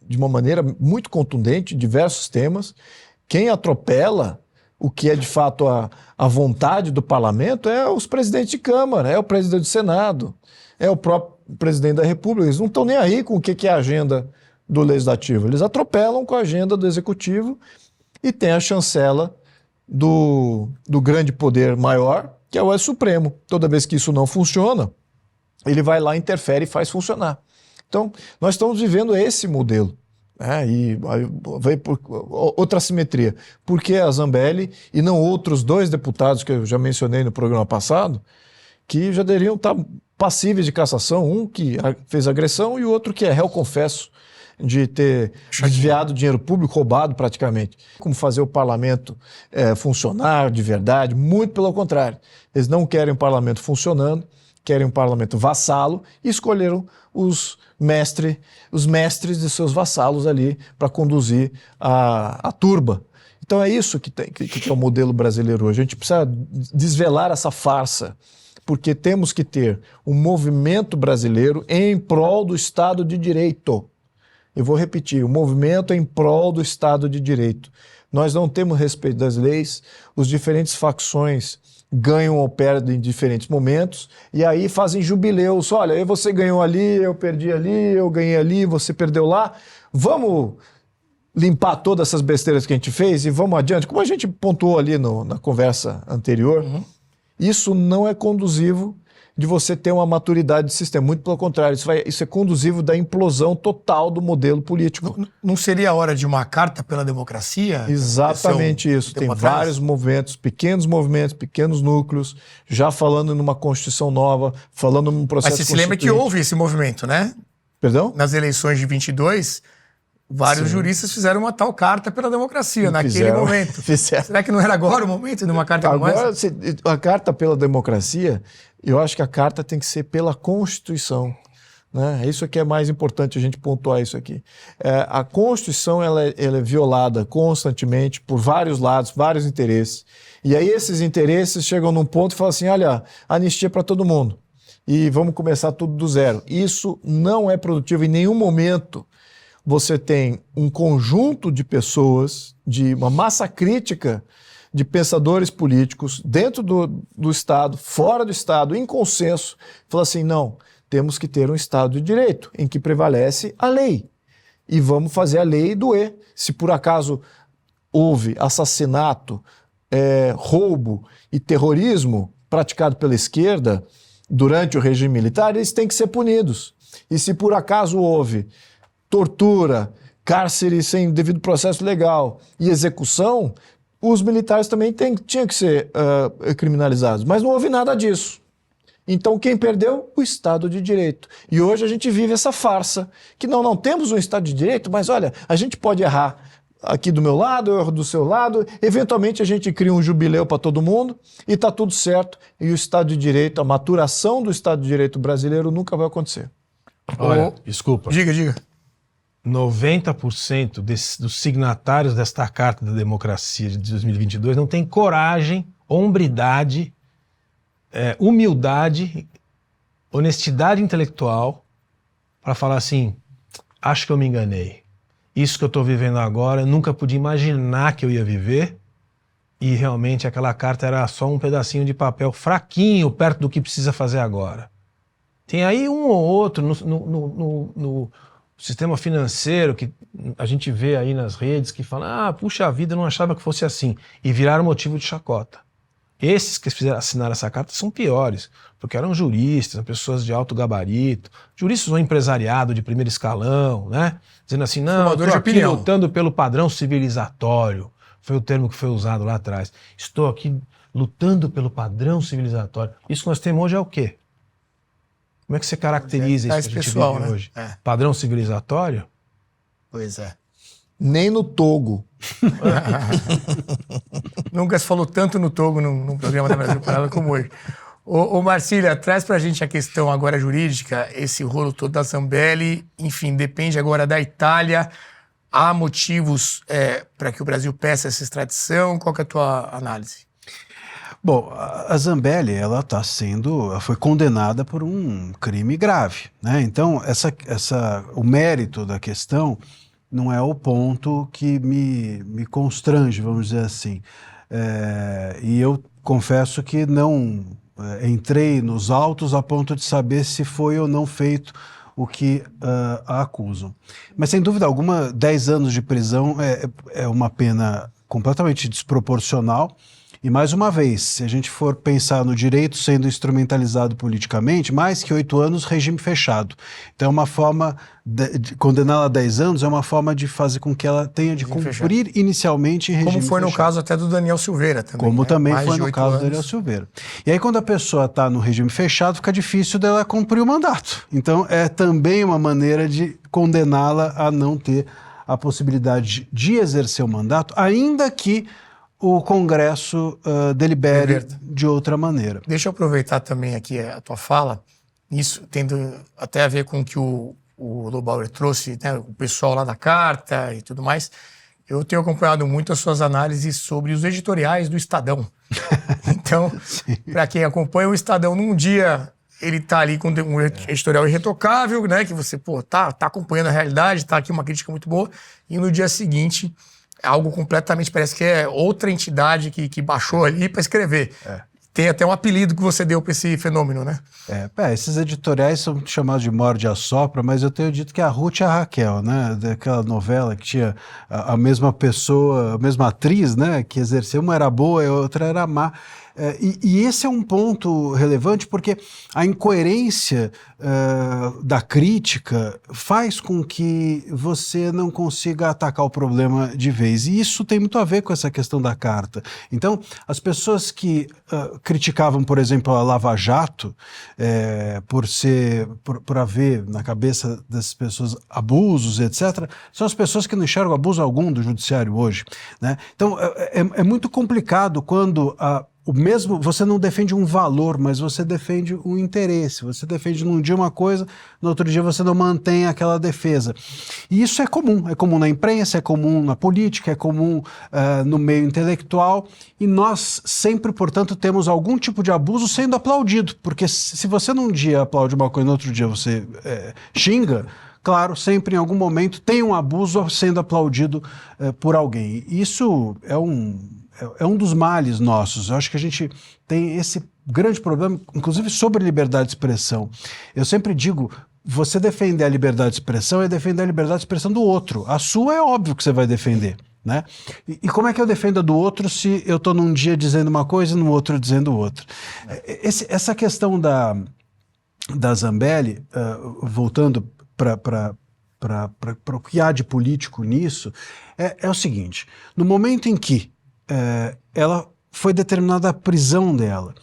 de uma maneira muito contundente em diversos temas. Quem atropela o que é de fato a vontade do parlamento é os presidentes de Câmara, é o presidente do Senado, é o próprio presidente da República. Eles não estão nem aí com o que é a agenda do Legislativo. Eles atropelam com a agenda do Executivo e tem a chancela do grande poder maior, que é o Supremo. Toda vez que isso não funciona, ele vai lá, interfere e faz funcionar. Então, nós estamos vivendo esse modelo. E vai por outra simetria. Por que a Zambelli e não outros 2 deputados que eu já mencionei no programa passado, que já deveriam estar passíveis de cassação, um que fez agressão e o outro que é réu confesso de ter desviado dinheiro público, roubado praticamente. Como fazer o parlamento funcionar de verdade? Muito pelo contrário. Eles não querem um parlamento funcionando, querem um parlamento vassalo e escolheram os mestres de seus vassalos ali para conduzir a turba. Então é isso que é o modelo brasileiro hoje. A gente precisa desvelar essa farsa, porque temos que ter um movimento brasileiro em prol do Estado de Direito. Eu vou repetir, o movimento em prol do Estado de Direito. Nós não temos respeito das leis, os diferentes facções ganham ou perdem em diferentes momentos, e aí fazem jubileus. Olha, você ganhou ali, eu perdi ali, eu ganhei ali, você perdeu lá. Vamos limpar todas essas besteiras que a gente fez e vamos adiante. Como a gente pontuou ali na conversa anterior, isso não é conduzivo de você ter uma maturidade de sistema. Muito pelo contrário, isso é conduzivo da implosão total do modelo político. Não seria a hora de uma carta pela democracia? Exatamente isso. Tem vários movimentos, pequenos núcleos, já falando numa Constituição nova, falando num processo Mas você se lembra que houve esse movimento, né? Perdão? Nas eleições de 22, vários juristas fizeram uma tal carta pela democracia naquele momento. Será que não era agora o momento de uma carta como essa? Agora, a carta pela democracia, eu acho que a carta tem que ser pela Constituição. Né? Isso que é mais importante a gente pontuar isso aqui. A Constituição ela é violada constantemente por vários lados, vários interesses. E aí esses interesses chegam num ponto e falam assim, olha, anistia para todo mundo. E vamos começar tudo do zero. Isso não é produtivo em nenhum momento. Você tem um conjunto de pessoas, de uma massa crítica de pensadores políticos dentro do Estado, fora do Estado, em consenso, fala assim, não, temos que ter um Estado de Direito em que prevalece a lei. E vamos fazer a lei doer. Se por acaso houve assassinato, roubo e terrorismo praticado pela esquerda durante o regime militar, eles têm que ser punidos. E se por acaso houve tortura, cárcere sem devido processo legal e execução, os militares também tinham que ser criminalizados. Mas não houve nada disso. Então quem perdeu? O Estado de Direito. E hoje a gente vive essa farsa, que não temos um Estado de Direito, mas olha, a gente pode errar aqui do meu lado, eu erro do seu lado, eventualmente a gente cria um jubileu para todo mundo e está tudo certo. E o Estado de Direito, a maturação do Estado de Direito brasileiro nunca vai acontecer. Olha, desculpa. Diga. 90% dos signatários desta Carta da Democracia de 2022 não tem coragem, hombridade, humildade, honestidade intelectual para falar assim, acho que eu me enganei. Isso que eu estou vivendo agora, eu nunca podia imaginar que eu ia viver e realmente aquela carta era só um pedacinho de papel fraquinho perto do que precisa fazer agora. Tem aí um ou outro no sistema financeiro que a gente vê aí nas redes que fala, puxa vida, eu não achava que fosse assim, e viraram motivo de chacota. Esses que assinaram essa carta são piores, porque eram juristas, pessoas de alto gabarito, juristas ou empresariado de primeiro escalão, né? Dizendo assim, não, eu estou aqui lutando pelo padrão civilizatório, foi o termo que foi usado lá atrás. Estou aqui lutando pelo padrão civilizatório. Isso que nós temos hoje é o quê? Como é que você caracteriza isso que a gente vive hoje? Padrão civilizatório? Pois é. Nem no Togo. Nunca se falou tanto no Togo num programa da Brasil Paralelo como hoje. Ô Marcília, traz pra gente a questão agora jurídica, esse rolo todo da Zambelli, enfim, depende agora da Itália. Há motivos para que o Brasil peça essa extradição? Qual que é a tua análise? Bom, a Zambelli, ela foi condenada por um crime grave, né? Então, o mérito da questão não é o ponto que me constrange, vamos dizer assim. E eu confesso que não entrei nos autos a ponto de saber se foi ou não feito o que a acusam. Mas, sem dúvida alguma, 10 anos de prisão é uma pena completamente desproporcional E mais uma vez, se a gente for pensar no direito sendo instrumentalizado politicamente, mais que 8 anos, regime fechado. Então é uma forma de condená-la a 10 anos, é uma forma de fazer com que ela tenha de cumprir inicialmente em regime Como foi fechado. no caso até do Daniel Silveira também. Como né? também Mais foi de no 8 caso do anos. Daniel Silveira. E aí quando a pessoa está no regime fechado, fica difícil dela cumprir o mandato. Então é também uma maneira de condená-la a não ter a possibilidade de exercer o mandato, ainda que o Congresso delibere de outra maneira. Deixa eu aproveitar também aqui a tua fala, isso tendo até a ver com o que o Lobauer trouxe, né, o pessoal lá da carta e tudo mais. Eu tenho acompanhado muito as suas análises sobre os editoriais do Estadão. Então, para quem acompanha o Estadão, num dia ele tá ali com um editorial irretocável, né, que você, tá acompanhando a realidade, tá aqui uma crítica muito boa, e no dia seguinte, algo completamente, parece que é outra entidade que baixou ali para escrever. Tem até um apelido que você deu para esse fenômeno, né? Esses editoriais são chamados de morde a sopra, mas eu tenho dito que a Ruth e a Raquel, né, daquela novela que tinha a mesma pessoa, a mesma atriz, né, que exerceu, uma era boa e a outra era má. E esse é um ponto relevante porque a incoerência da crítica faz com que você não consiga atacar o problema de vez. E isso tem muito a ver com essa questão da carta. Então, as pessoas que criticavam, por exemplo, a Lava Jato, por haver na cabeça dessas pessoas abusos, etc., são as pessoas que não enxergam abuso algum do judiciário hoje, né? Então, é muito complicado quando você não defende um valor, mas você defende um interesse. Você defende num dia uma coisa, no outro dia você não mantém aquela defesa. E isso é comum na imprensa, é comum na política, é comum no meio intelectual, e nós sempre, portanto, temos algum tipo de abuso sendo aplaudido, porque se você num dia aplaude uma coisa e no outro dia você xinga, claro, sempre em algum momento tem um abuso sendo aplaudido por alguém. Isso é um dos males nossos. Eu acho que a gente tem esse grande problema, inclusive sobre liberdade de expressão. Eu sempre digo, você defender a liberdade de expressão é defender a liberdade de expressão do outro. A sua é óbvio que você vai defender, né? E como é que eu defendo a do outro se eu estou num dia dizendo uma coisa e no outro dizendo outra? Essa questão da Zambelli, voltando para o que há de político nisso, é o seguinte: no momento em que ela foi determinada a prisão dela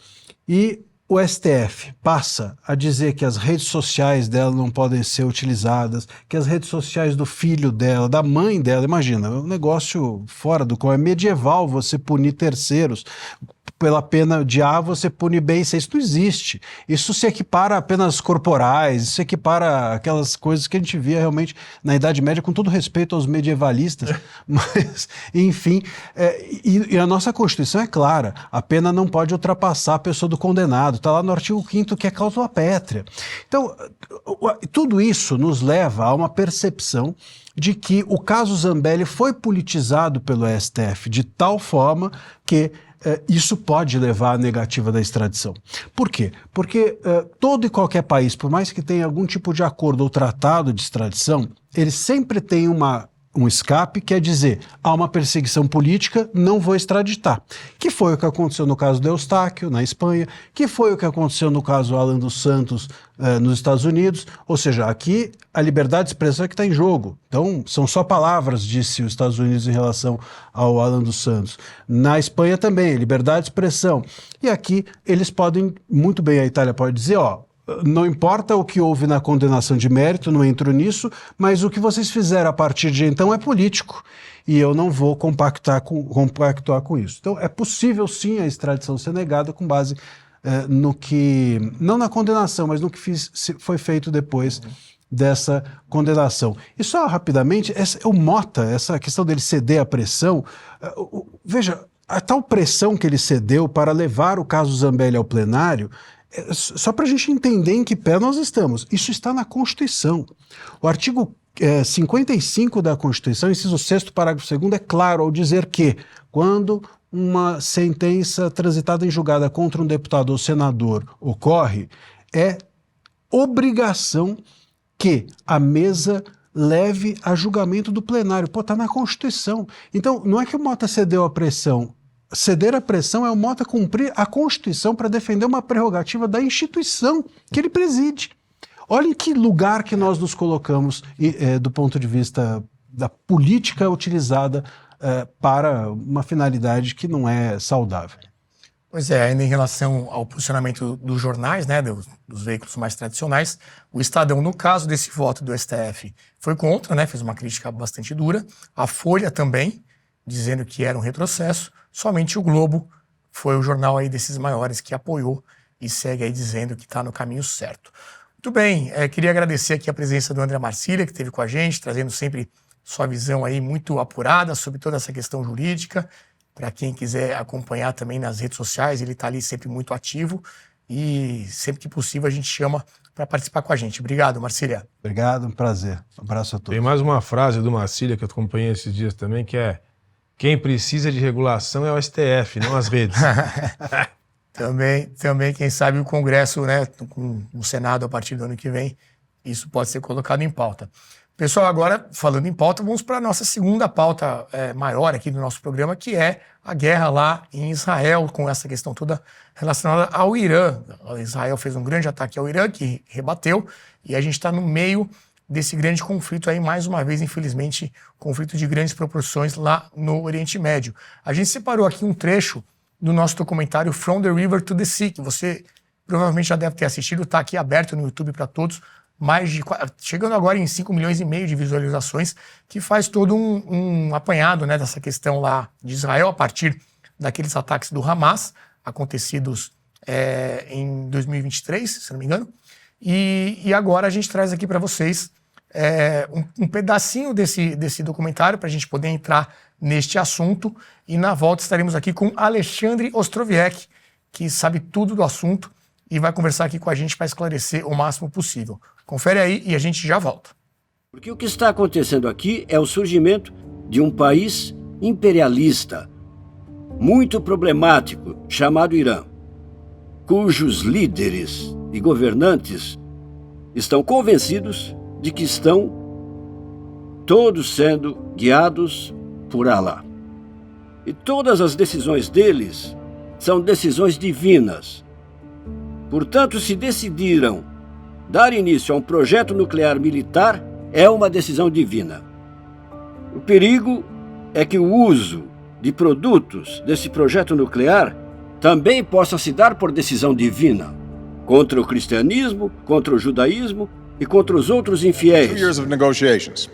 e o STF passa a dizer que as redes sociais dela não podem ser utilizadas, que as redes sociais do filho dela, da mãe dela, imagina, é um negócio fora do qual é medieval você punir terceiros. Pela pena de A, você pune B e C. Isso não existe. Isso se equipara a penas corporais, isso se equipara aquelas coisas que a gente via realmente na Idade Média, com todo respeito aos medievalistas. Mas, enfim, e a nossa Constituição é clara. A pena não pode ultrapassar a pessoa do condenado. Está lá no artigo 5º, que é cláusula pétrea. Então, tudo isso nos leva a uma percepção de que o caso Zambelli foi politizado pelo STF de tal forma que isso pode levar à negativa da extradição. Por quê? Porque todo e qualquer país, por mais que tenha algum tipo de acordo ou tratado de extradição, ele sempre tem um escape, quer dizer, há uma perseguição política, não vou extraditar. Que foi o que aconteceu no caso do Eustáquio, na Espanha, que foi o que aconteceu no caso Alan dos Santos, nos Estados Unidos. Ou seja, aqui a liberdade de expressão é que está em jogo. Então, são só palavras, disse os Estados Unidos em relação ao Alan dos Santos. Na Espanha também, liberdade de expressão. E aqui eles podem, muito bem, a Itália pode dizer, não importa o que houve na condenação de mérito, não entro nisso, mas o que vocês fizeram a partir de então é político e eu não vou compactuar com isso. Então é possível sim a extradição ser negada com base no que, não na condenação, mas no que foi feito depois dessa condenação. E só rapidamente, o Mota, essa questão dele ceder à pressão, veja, a tal pressão que ele cedeu para levar o caso Zambelli ao plenário, só para a gente entender em que pé nós estamos. Isso está na Constituição. O artigo 55 da Constituição, inciso 6º, parágrafo 2º, é claro ao dizer que, quando uma sentença transitada em julgada contra um deputado ou senador ocorre, é obrigação que a mesa leve a julgamento do plenário. Está na Constituição. Então, não é que o Mota cedeu à pressão. ceder à pressão é o modo a cumprir a Constituição para defender uma prerrogativa da instituição que ele preside. Olha em que lugar que nós nos colocamos do ponto de vista da política utilizada para uma finalidade que não é saudável. Pois é, ainda em relação ao posicionamento dos jornais, né, dos veículos mais tradicionais, o Estadão, no caso desse voto do STF, foi contra, né, fez uma crítica bastante dura. A Folha também, dizendo que era um retrocesso. Somente o Globo foi o jornal aí desses maiores que apoiou e segue aí dizendo que está no caminho certo. Muito bem, queria agradecer aqui a presença do André Marcília, que esteve com a gente, trazendo sempre sua visão aí muito apurada sobre toda essa questão jurídica. Para quem quiser acompanhar também nas redes sociais, ele está ali sempre muito ativo e sempre que possível a gente chama para participar com a gente. Obrigado, Marcília. Obrigado, um prazer. Um abraço a todos. Tem mais uma frase do Marcília que eu acompanhei esses dias também, que é: quem precisa de regulação é o STF, não as redes. Também, quem sabe o Congresso, né, com o Senado a partir do ano que vem, isso pode ser colocado em pauta. Pessoal, agora, falando em pauta, vamos para a nossa segunda pauta maior aqui do nosso programa, que é a guerra lá em Israel, com essa questão toda relacionada ao Irã. Israel fez um grande ataque ao Irã, que rebateu, e a gente está no meio desse grande conflito aí, mais uma vez, infelizmente, conflito de grandes proporções lá no Oriente Médio. A gente separou aqui um trecho do nosso documentário From the River to the Sea, que você provavelmente já deve ter assistido, está aqui aberto no YouTube para todos, chegando agora em 5,5 milhões de visualizações, que faz todo um apanhado, né, dessa questão lá de Israel, a partir daqueles ataques do Hamas, acontecidos em 2023, se não me engano. E agora a gente traz aqui para vocês um pedacinho desse documentário para a gente poder entrar neste assunto. E na volta estaremos aqui com Alexandre Ostrowiec, que sabe tudo do assunto e vai conversar aqui com a gente para esclarecer o máximo possível. Confere aí e a gente já volta. Porque o que está acontecendo aqui é o surgimento de um país imperialista, muito problemático, chamado Irã, cujos líderes e governantes estão convencidos de que estão todos sendo guiados por Alá. E todas as decisões deles são decisões divinas. Portanto, se decidiram dar início a um projeto nuclear militar, é uma decisão divina. O perigo é que o uso de produtos desse projeto nuclear também possa se dar por decisão divina, contra o cristianismo, contra o judaísmo e contra os outros infiéis. 2 years of negotiations.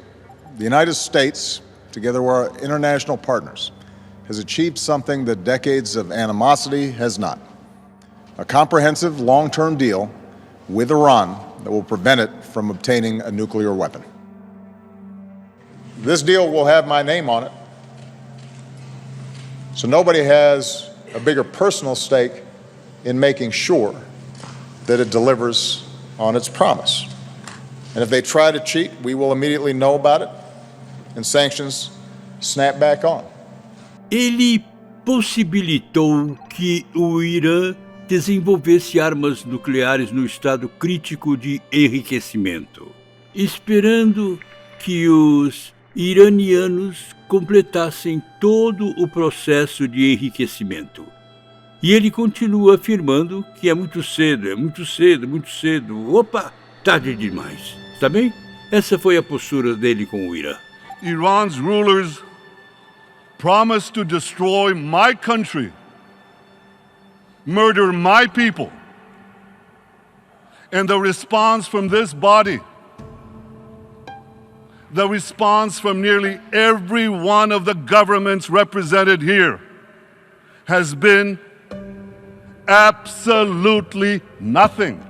The United States, together with our international partners, has achieved something that decades of animosity has not. A comprehensive long-term deal with Iran that will prevent it from obtaining a nuclear weapon. This deal will have my name on it, so nobody has a bigger personal stake in making sure that it delivers on its promise. And if they try to cheat, we will immediately know about it and sanctions snap back on. Ele possibilitou que o Irã desenvolvesse armas nucleares no estado crítico de enriquecimento, esperando que os iranianos completassem todo o processo de enriquecimento. E ele continua afirmando que é muito cedo, muito cedo. Opa, tarde demais. Tá bem? Essa foi a postura dele com o Irã. Iran's rulers promised to destroy my country, murder my people. And the response from this body, the response from nearly every one of the governments represented here, has been absolutely nothing.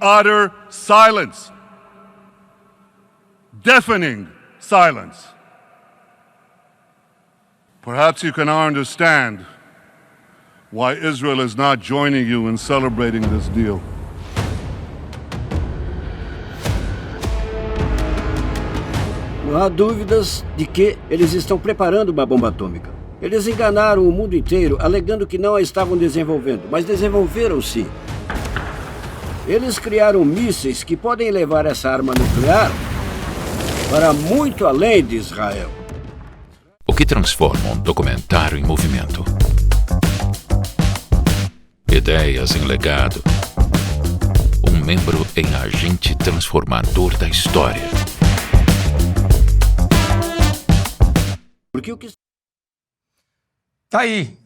Utter silence. Deafening silence. Perhaps you can understand why Israel is not joining you in celebrating this deal. Não há dúvidas de que eles estão preparando uma bomba atômica. Eles enganaram o mundo inteiro, alegando que não a estavam desenvolvendo, mas desenvolveram sim. Eles criaram mísseis que podem levar essa arma nuclear para muito além de Israel. o que transforma um documentário em movimento. Ideias em legado. Um membro em agente transformador da história. Porque o que... Tá aí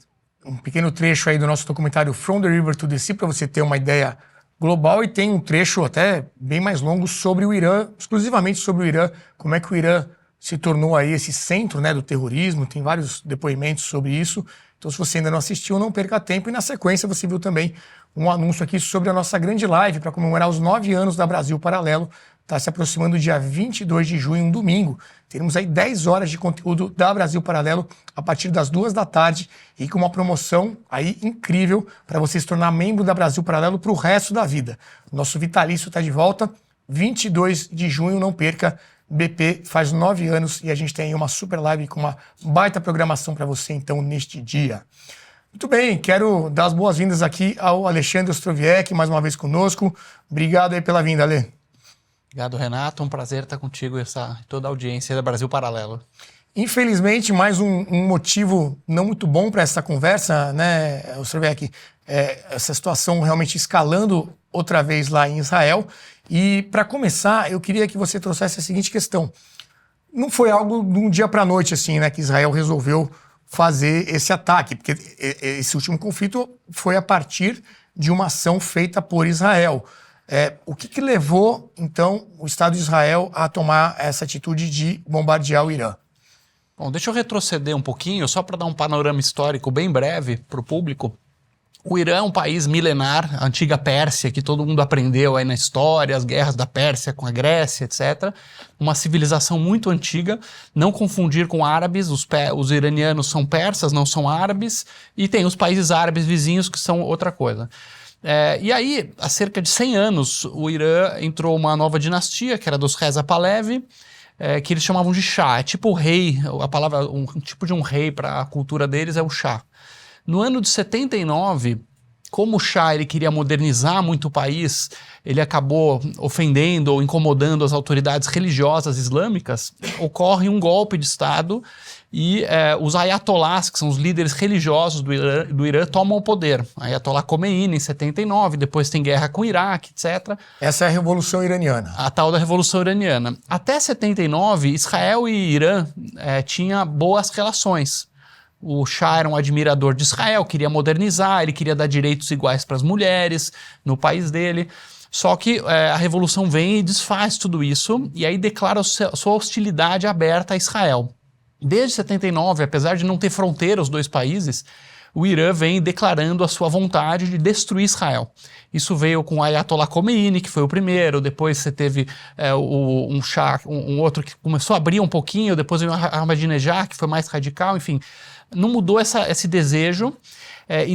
um pequeno trecho aí do nosso documentário From the River to the Sea, para você ter uma ideia global, e tem um trecho até bem mais longo sobre o Irã, exclusivamente sobre o Irã, como é que o Irã se tornou aí esse centro, né, do terrorismo. Tem vários depoimentos sobre isso. Então, se você ainda não assistiu, não perca tempo. E na sequência você viu também um anúncio aqui sobre a nossa grande live para comemorar os 9 anos da Brasil Paralelo. Está se aproximando dia 22 de junho, um domingo. Teremos aí 10 horas de conteúdo da Brasil Paralelo a partir das 2 da tarde e com uma promoção aí incrível para você se tornar membro da Brasil Paralelo para o resto da vida. Nosso vitalício está de volta, 22 de junho, não perca. BP faz 9 anos e a gente tem aí uma super live com uma baita programação para você, então, neste dia. Muito bem, quero dar as boas-vindas aqui ao Alexandre Ostroviec, mais uma vez conosco. Obrigado aí pela vinda, Ale. Obrigado, Renato. Um prazer estar contigo e toda a audiência da Brasil Paralelo. Infelizmente, mais um motivo não muito bom para essa conversa, né, Ostroviec? Essa situação realmente escalando outra vez lá em Israel. E, para começar, eu queria que você trouxesse a seguinte questão. Não foi algo de um dia para a noite, assim, né, que Israel resolveu fazer esse ataque, porque esse último conflito foi a partir de uma ação feita por Israel. O que levou, então, o Estado de Israel a tomar essa atitude de bombardear o Irã? Bom, deixa eu retroceder um pouquinho, só para dar um panorama histórico bem breve para o público. O Irã é um país milenar, a antiga Pérsia, que todo mundo aprendeu aí na história, as guerras da Pérsia com a Grécia, etc. Uma civilização muito antiga, não confundir com árabes, os iranianos são persas, não são árabes, e tem os países árabes vizinhos que são outra coisa. E aí, há cerca de 100 anos, o Irã entrou uma nova dinastia, que era dos Reza Pahlavi, que eles chamavam de Shah. É tipo o rei, a palavra, um tipo de um rei para a cultura deles é o Shah. No ano de 79, como o Shah ele queria modernizar muito o país, ele acabou ofendendo ou incomodando as autoridades religiosas islâmicas, ocorre um golpe de Estado e os ayatolás, que são os líderes religiosos do Irã, tomam o poder. Ayatollah Khomeini em 79, depois tem guerra com o Iraque, etc. Essa é a Revolução Iraniana. A tal da Revolução Iraniana. Até 79, Israel e Irã tinham boas relações. O Shah era um admirador de Israel, queria modernizar, ele queria dar direitos iguais para as mulheres no país dele. Só que a revolução vem e desfaz tudo isso e aí declara sua hostilidade aberta a Israel. Desde 79, apesar de não ter fronteira os dois países, o Irã vem declarando a sua vontade de destruir Israel. Isso veio com o Ayatollah Khomeini, que foi o primeiro, depois você teve um Shah, um outro que começou a abrir um pouquinho, depois veio o Ahmadinejad, que foi mais radical, enfim. Não mudou esse desejo,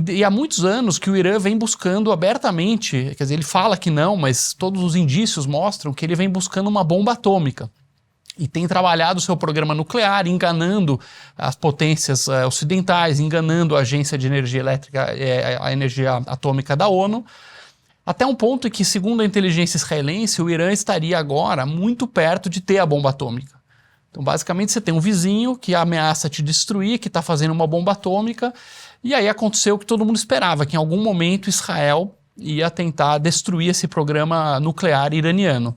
e há muitos anos que o Irã vem buscando abertamente, quer dizer, ele fala que não, mas todos os indícios mostram que ele vem buscando uma bomba atômica. E tem trabalhado o seu programa nuclear, enganando as potências ocidentais, enganando a Agência de Energia Elétrica, a energia atômica da ONU, até um ponto em que, segundo a inteligência israelense, o Irã estaria agora muito perto de ter a bomba atômica. Então, basicamente, você tem um vizinho que ameaça te destruir, que está fazendo uma bomba atômica, e aí aconteceu o que todo mundo esperava, que em algum momento Israel ia tentar destruir esse programa nuclear iraniano.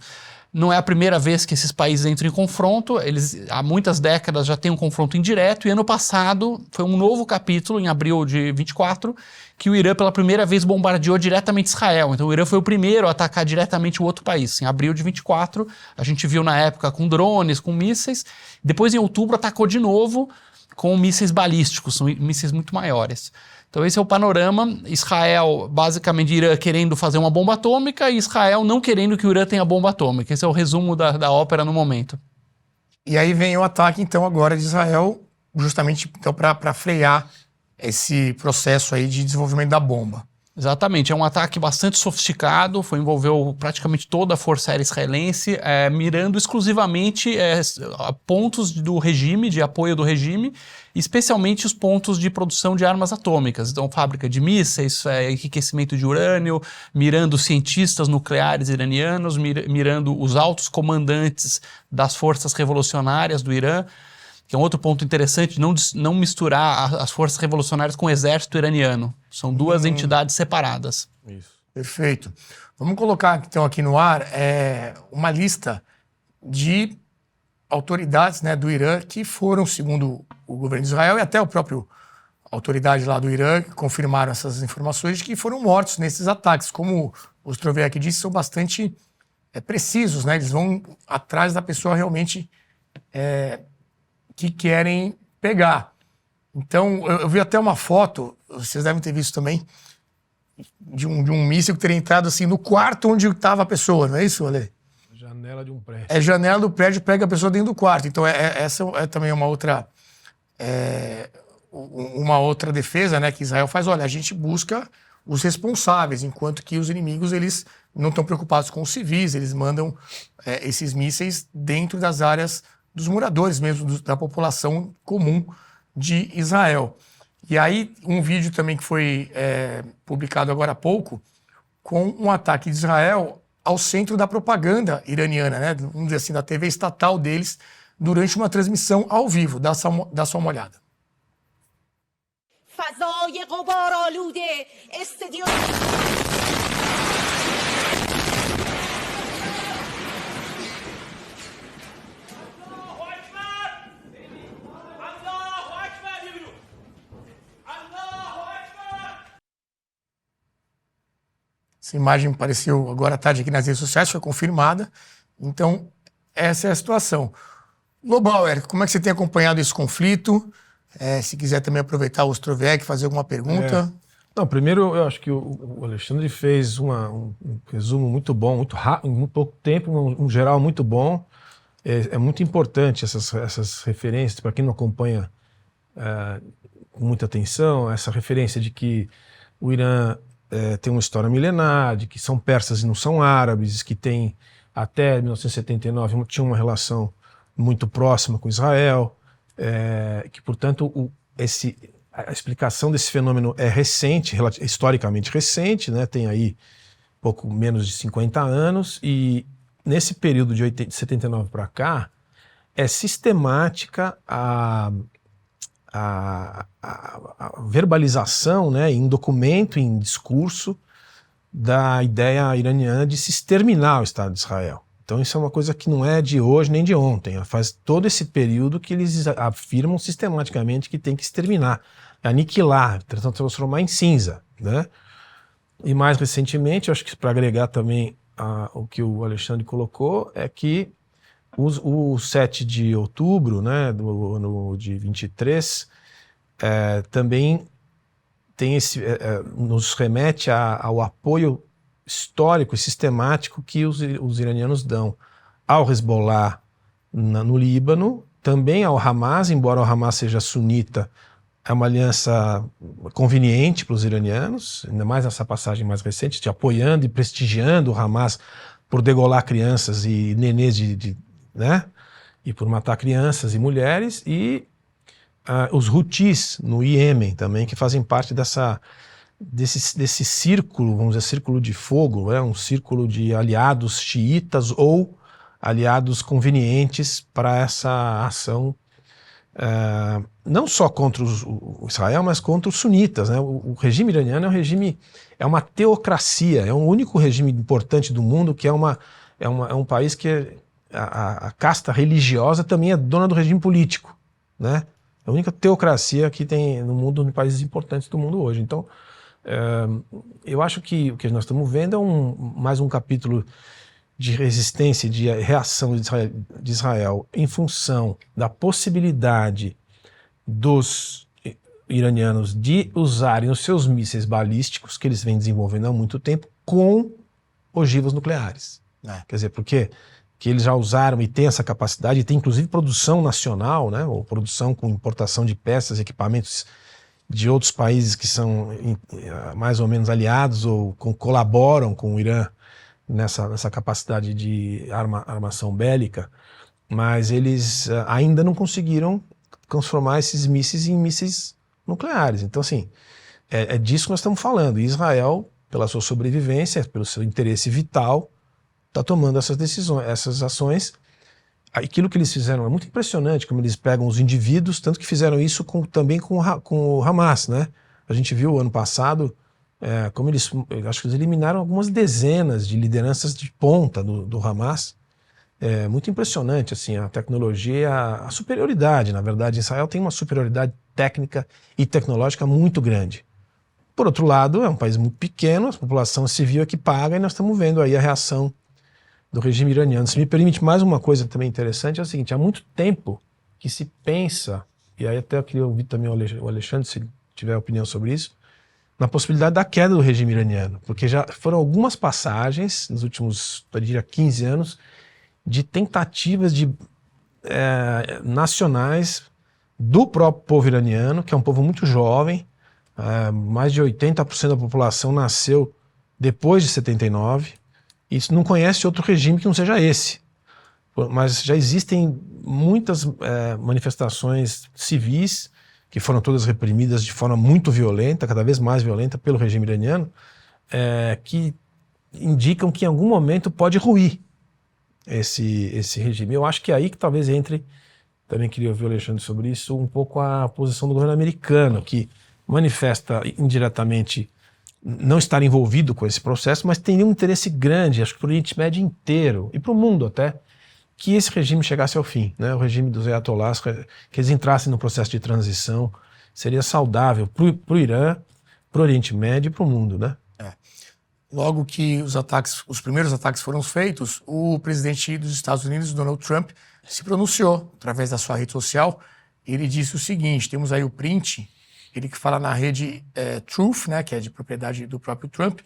Não é a primeira vez que esses países entram em confronto, eles há muitas décadas já têm um confronto indireto, e ano passado foi um novo capítulo, em abril de 24, que o Irã pela primeira vez bombardeou diretamente Israel. Então o Irã foi o primeiro a atacar diretamente o outro país. Em abril de 24, a gente viu na época com drones, com mísseis, depois em outubro atacou de novo com mísseis balísticos, são mísseis muito maiores. Então esse é o panorama, Israel, basicamente Irã querendo fazer uma bomba atômica e Israel não querendo que o Irã tenha bomba atômica. Esse é o resumo da ópera no momento. E aí vem o ataque, então, agora de Israel, justamente então, para frear esse processo aí de desenvolvimento da bomba. Exatamente, é um ataque bastante sofisticado, envolveu praticamente toda a Força Aérea Israelense, mirando exclusivamente pontos do regime, de apoio do regime, especialmente os pontos de produção de armas atômicas. Então, fábrica de mísseis, enriquecimento de urânio, mirando cientistas nucleares iranianos, mirando os altos comandantes das forças revolucionárias do Irã. que é um outro ponto interessante, não misturar as forças revolucionárias com o exército iraniano. São duas entidades separadas. Isso. Perfeito. Vamos colocar então aqui no ar uma lista de autoridades, né, do Irã que foram, segundo o governo de Israel e até o próprio autoridade lá do Irã, que confirmaram essas informações de que foram mortos nesses ataques. Como o Ostrovec disse, são bastante precisos, né? Eles vão atrás da pessoa realmente que querem pegar. Então, eu vi até uma foto, vocês devem ter visto também, de um míssil que teria entrado assim no quarto onde estava a pessoa, não é isso, Ale? Janela de um prédio. É janela do prédio, pega a pessoa dentro do quarto. Então, essa é também uma outra defesa, né, que Israel faz. Olha, a gente busca os responsáveis, enquanto que os inimigos, eles não estão preocupados com os civis, eles mandam esses mísseis dentro das áreas dos moradores mesmo, da população comum de Israel. E aí, um vídeo também que foi publicado agora há pouco, com um ataque de Israel ao centro da propaganda iraniana, né? Vamos dizer assim, da TV estatal deles, durante uma transmissão ao vivo. Dá só uma olhada. Essa imagem apareceu agora à tarde aqui nas redes sociais, foi confirmada. Então, essa é a situação. Lobauer, como é que você tem acompanhado esse conflito? Se quiser também aproveitar o Ostrovec, fazer alguma pergunta. Não, primeiro, eu acho que o Alexandre fez um resumo muito bom, muito rápido, em muito pouco tempo, um geral muito bom. É muito importante essas referências, para quem não acompanha com muita atenção, essa referência de que o Irã tem uma história milenar, de que são persas e não são árabes, que tem, até 1979, tinha uma relação muito próxima com Israel, que, portanto, a explicação desse fenômeno é recente, historicamente recente, né? Tem aí pouco menos de 50 anos, e nesse período de 79 para cá, é sistemática a verbalização, né, em documento, em discurso, da ideia iraniana de se exterminar o Estado de Israel. Então isso é uma coisa que não é de hoje nem de ontem. Faz todo esse período que eles afirmam sistematicamente que tem que exterminar, aniquilar, transformar em cinza, né? E mais recentemente, acho que para agregar também o que o Alexandre colocou, é que o 7 de outubro, né, de 23, também tem nos remete ao apoio histórico e sistemático que os iranianos dão ao Hezbollah no Líbano, também ao Hamas, embora o Hamas seja sunita, é uma aliança conveniente para os iranianos, ainda mais nessa passagem mais recente, de apoiando e prestigiando o Hamas por degolar crianças e nenês né? E por matar crianças e mulheres, e os Houthis no Iêmen também, que fazem parte desse círculo, vamos dizer, círculo de fogo, um círculo de aliados xiitas ou aliados convenientes para essa ação, não só contra o Israel, mas contra os sunitas, né? O regime iraniano é uma teocracia, é o único regime importante do mundo que é um país que a casta religiosa também é dona do regime político, né? É a única teocracia que tem no mundo, nos países importantes do mundo hoje. Então, eu acho que o que nós estamos vendo é mais um capítulo de resistência, de reação de Israel em função da possibilidade dos iranianos de usarem os seus mísseis balísticos, que eles vêm desenvolvendo há muito tempo, com ogivas nucleares. Quer dizer, porque que eles já usaram e têm essa capacidade, e tem inclusive produção nacional, né, ou produção com importação de peças, equipamentos de outros países que são mais ou menos aliados ou colaboram com o Irã nessa capacidade de armação bélica, mas eles ainda não conseguiram transformar esses mísseis em mísseis nucleares. Então, assim, é disso que nós estamos falando. E Israel, pela sua sobrevivência, pelo seu interesse vital, está tomando essas decisões, essas ações, aquilo que eles fizeram é muito impressionante, como eles pegam os indivíduos, tanto que fizeram isso também com o Hamas, né? A gente viu ano passado como acho que eles eliminaram algumas dezenas de lideranças de ponta do Hamas. É muito impressionante, assim, a tecnologia, a superioridade, na verdade. Israel tem uma superioridade técnica e tecnológica muito grande. Por outro lado, é um país muito pequeno, a população civil é que paga, e nós estamos vendo aí a reação do regime iraniano. Se me permite mais uma coisa também interessante, é o seguinte: há muito tempo que se pensa, e aí até eu queria ouvir também o Alexandre, se tiver opinião sobre isso, na possibilidade da queda do regime iraniano, porque já foram algumas passagens nos últimos, eu diria, 15 anos, de tentativas nacionais do próprio povo iraniano, que é um povo muito jovem, mais de 80% da população nasceu depois de 79, e não conhece outro regime que não seja esse. Mas já existem muitas manifestações civis, que foram todas reprimidas de forma muito violenta, cada vez mais violenta pelo regime iraniano, que indicam que em algum momento pode ruir esse regime. Eu acho que é aí que talvez entre, também queria ouvir o Alexandre sobre isso, um pouco a posição do governo americano, que manifesta indiretamente não estar envolvido com esse processo, mas tem um interesse grande, acho que para o Oriente Médio inteiro, e para o mundo até, que esse regime chegasse ao fim, né? O regime dos ayatollahs, que eles entrassem no processo de transição, seria saudável para o Irã, para o Oriente Médio e para o mundo, né? Logo que os primeiros ataques foram feitos, o presidente dos Estados Unidos, Donald Trump, se pronunciou através da sua rede social. Ele disse o seguinte, temos aí o print, ele que fala na rede Truth, né, que é de propriedade do próprio Trump,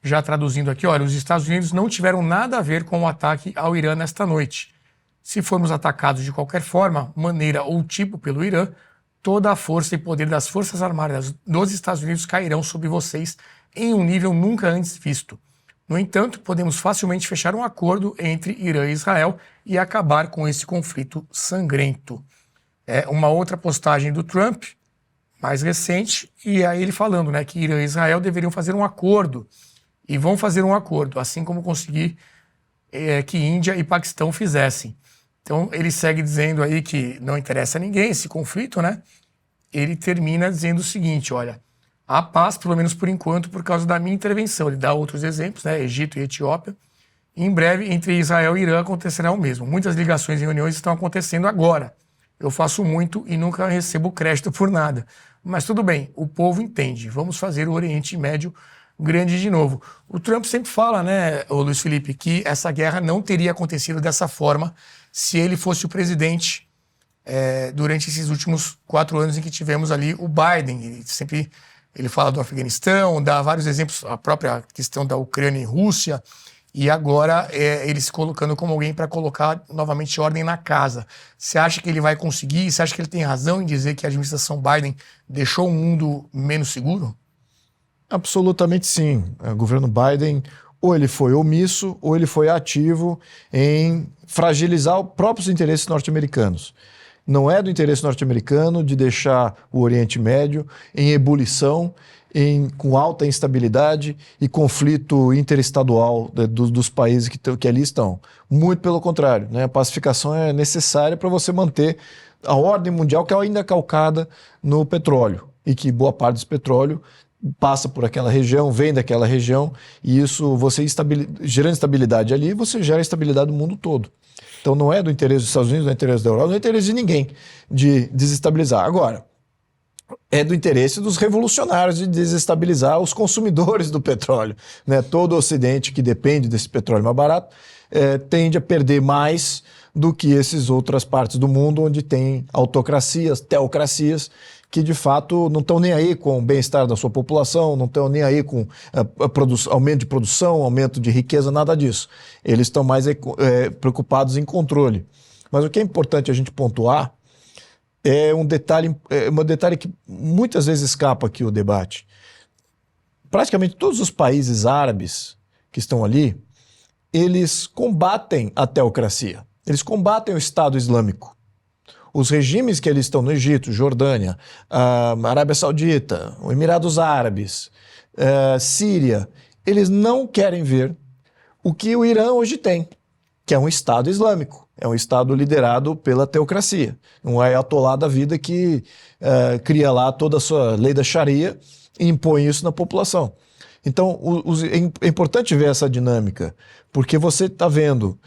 já traduzindo aqui: olha, os Estados Unidos não tiveram nada a ver com o ataque ao Irã nesta noite. Se formos atacados de qualquer forma, maneira ou tipo pelo Irã, toda a força e poder das Forças Armadas dos Estados Unidos cairão sobre vocês em um nível nunca antes visto. No entanto, podemos facilmente fechar um acordo entre Irã e Israel e acabar com esse conflito sangrento. Uma outra postagem do Trump, mais recente, e aí ele falando, né, que Irã e Israel deveriam fazer um acordo, e vão fazer um acordo, assim como conseguir que Índia e Paquistão fizessem. Então ele segue dizendo aí que não interessa a ninguém esse conflito, né? Ele termina dizendo o seguinte: olha, há paz, pelo menos por enquanto, por causa da minha intervenção. Ele dá outros exemplos, né? Egito e Etiópia. Em breve, entre Israel e Irã acontecerá o mesmo. Muitas ligações e reuniões estão acontecendo agora. Eu faço muito e nunca recebo crédito por nada. Mas tudo bem, o povo entende. Vamos fazer o Oriente Médio grande de novo. O Trump sempre fala, né, o Luiz Felipe, que essa guerra não teria acontecido dessa forma se ele fosse o presidente durante esses últimos 4 anos em que tivemos ali o Biden. Ele fala do Afeganistão, dá vários exemplos, a própria questão da Ucrânia e Rússia, e agora ele se colocando como alguém para colocar novamente ordem na casa. Você acha que ele vai conseguir? Você acha que ele tem razão em dizer que a administração Biden deixou o mundo menos seguro? Absolutamente sim. O governo Biden, ou ele foi omisso, ou ele foi ativo em fragilizar os próprios interesses norte-americanos. Não é do interesse norte-americano de deixar o Oriente Médio em ebulição, com alta instabilidade e conflito interestadual dos países que ali estão. Muito pelo contrário, né? A pacificação é necessária para você manter a ordem mundial, que é ainda calcada no petróleo, e que boa parte desse petróleo passa por aquela região, vem daquela região, e isso, você gerando estabilidade ali, você gera estabilidade no mundo todo. Então não é do interesse dos Estados Unidos, não é do interesse da Europa, não é do interesse de ninguém de desestabilizar. Agora, é do interesse dos revolucionários de desestabilizar os consumidores do petróleo, né? Todo o Ocidente que depende desse petróleo mais barato tende a perder mais do que essas outras partes do mundo onde tem autocracias, teocracias, que de fato não estão nem aí com o bem-estar da sua população, não estão nem aí com aumento de produção, aumento de riqueza, nada disso. Eles estão mais preocupados em controle. Mas o que é importante a gente pontuar é um detalhe que muitas vezes escapa aqui o debate. Praticamente todos os países árabes que estão ali, eles combatem a teocracia, eles combatem o Estado Islâmico. Os regimes que eles estão no Egito, Jordânia, Arábia Saudita, Emirados Árabes, Síria, eles não querem ver o que o Irã hoje tem. que é um Estado islâmico, é um Estado liderado pela teocracia. Não é atolado da vida que cria lá toda a sua lei da Sharia e impõe isso na população. Então, é importante ver essa dinâmica, porque você está vendo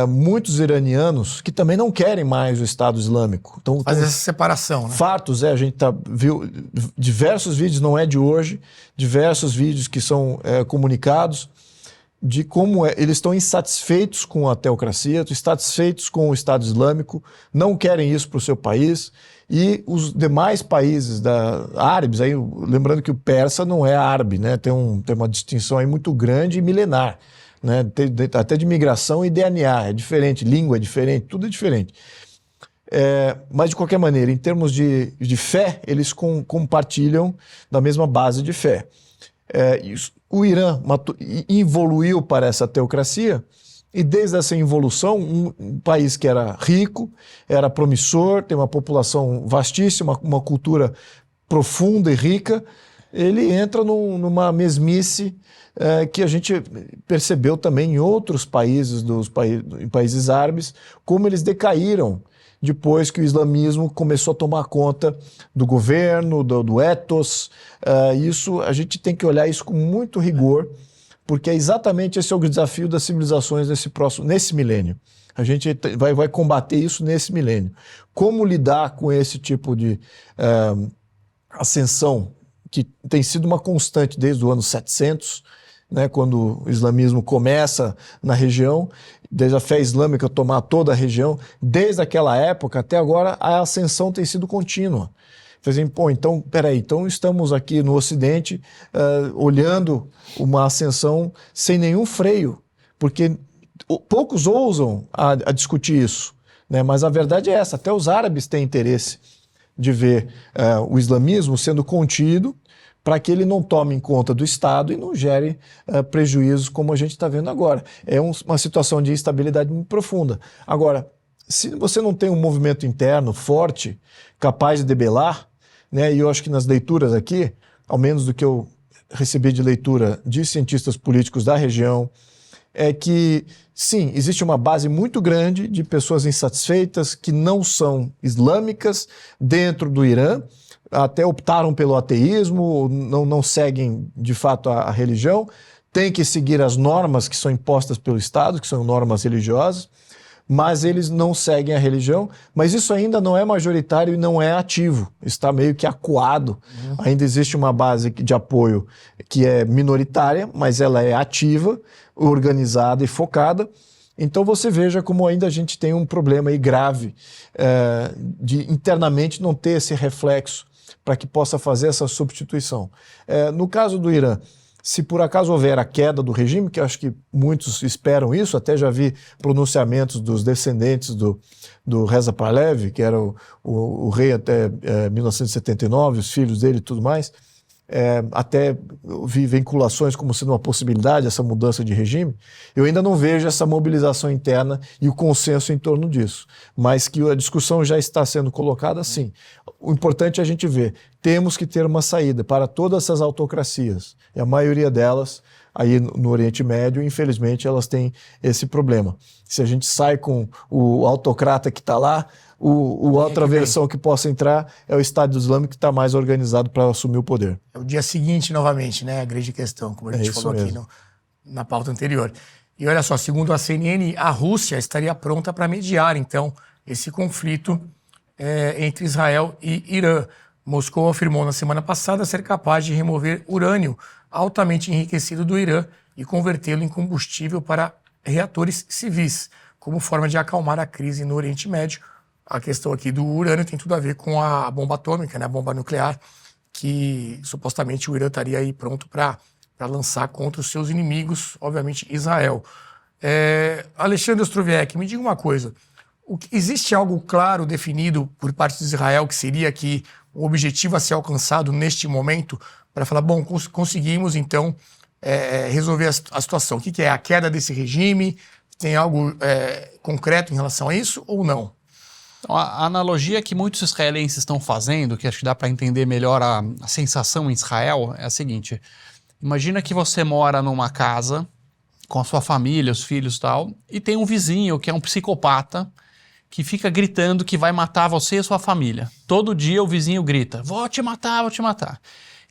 muitos iranianos que também não querem mais o Estado Islâmico. Então, fazer essa separação, né? Fartos, a gente viu diversos vídeos, não é de hoje, diversos vídeos que são comunicados de como eles estão insatisfeitos com a teocracia, insatisfeitos com o Estado Islâmico, não querem isso para o seu país. E os demais países árabes, aí, lembrando que o persa não é árabe, né? Tem uma distinção aí muito grande e milenar, né? Até de migração e DNA, é diferente, língua é diferente, tudo é diferente. Mas, de qualquer maneira, em termos de fé, eles compartilham da mesma base de fé. O Irã evoluiu para essa teocracia, e desde essa evolução, um país que era rico, era promissor, tem uma população vastíssima, uma cultura profunda e rica, ele entra numa mesmice que a gente percebeu também em outros países, em países árabes, como eles decaíram depois que o islamismo começou a tomar conta do governo, do ethos. Isso, a gente tem que olhar isso com muito rigor, porque exatamente esse é o desafio das civilizações nesse milênio. A gente vai combater isso nesse milênio. Como lidar com esse tipo de ascensão, que tem sido uma constante desde o ano 700, né, quando o islamismo começa na região, desde a fé islâmica tomar toda a região, desde aquela época até agora, a ascensão tem sido contínua. Então, peraí, então estamos aqui no Ocidente olhando uma ascensão sem nenhum freio, porque poucos ousam a discutir isso, né? Mas a verdade é essa, até os árabes têm interesse de ver o islamismo sendo contido para que ele não tome em conta do Estado e não gere prejuízos como a gente está vendo agora. É uma situação de instabilidade muito profunda. Agora, se você não tem um movimento interno forte, capaz de debelar, né, e eu acho que nas leituras aqui, ao menos do que eu recebi de leitura de cientistas políticos da região, é que, sim, existe uma base muito grande de pessoas insatisfeitas que não são islâmicas dentro do Irã, até optaram pelo ateísmo, não seguem de fato a religião, têm que seguir as normas que são impostas pelo Estado, que são normas religiosas, mas eles não seguem a religião, mas isso ainda não é majoritário e não é ativo, está meio que acuado. Ainda existe uma base de apoio que é minoritária, mas ela é ativa, organizada e focada. Então você veja como ainda a gente tem um problema aí grave de internamente não ter esse reflexo para que possa fazer essa substituição. No caso do Irã, se por acaso houver a queda do regime, que eu acho que muitos esperam isso, até já vi pronunciamentos dos descendentes do Reza Pahlavi, que era o rei até 1979, os filhos dele e tudo mais, até vi vinculações como sendo uma possibilidade, essa mudança de regime. Eu ainda não vejo essa mobilização interna e o consenso em torno disso, mas que a discussão já está sendo colocada, sim. O importante é a gente ver, temos que ter uma saída para todas essas autocracias, e a maioria delas, aí no Oriente Médio, infelizmente, elas têm esse problema. Se a gente sai com o autocrata que está lá, outra versão que possa entrar é o Estado Islâmico que está mais organizado para assumir o poder. É o dia seguinte, novamente, né? A grande questão, como a gente falou aqui na pauta anterior. E olha só, segundo a CNN, a Rússia estaria pronta para mediar, então, esse conflito entre Israel e Irã. Moscou afirmou na semana passada ser capaz de remover urânio altamente enriquecido do Irã e convertê-lo em combustível para reatores civis, como forma de acalmar a crise no Oriente Médio. A questão aqui do urânio tem tudo a ver com a bomba atômica, né, a bomba nuclear, que supostamente o Irã estaria aí pronto para lançar contra os seus inimigos, obviamente Israel. Alexandre Ostroviec, me diga uma coisa, existe algo claro definido por parte de Israel que seria que o objetivo a ser alcançado neste momento para falar, bom, conseguimos então resolver a situação? O que é a queda desse regime? Tem algo concreto em relação a isso ou não? Então, a analogia que muitos israelenses estão fazendo, que acho que dá para entender melhor a sensação em Israel, é a seguinte. Imagina que você mora numa casa com a sua família, os filhos e tal, e tem um vizinho que é um psicopata que fica gritando que vai matar você e a sua família. Todo dia o vizinho grita, vou te matar, vou te matar.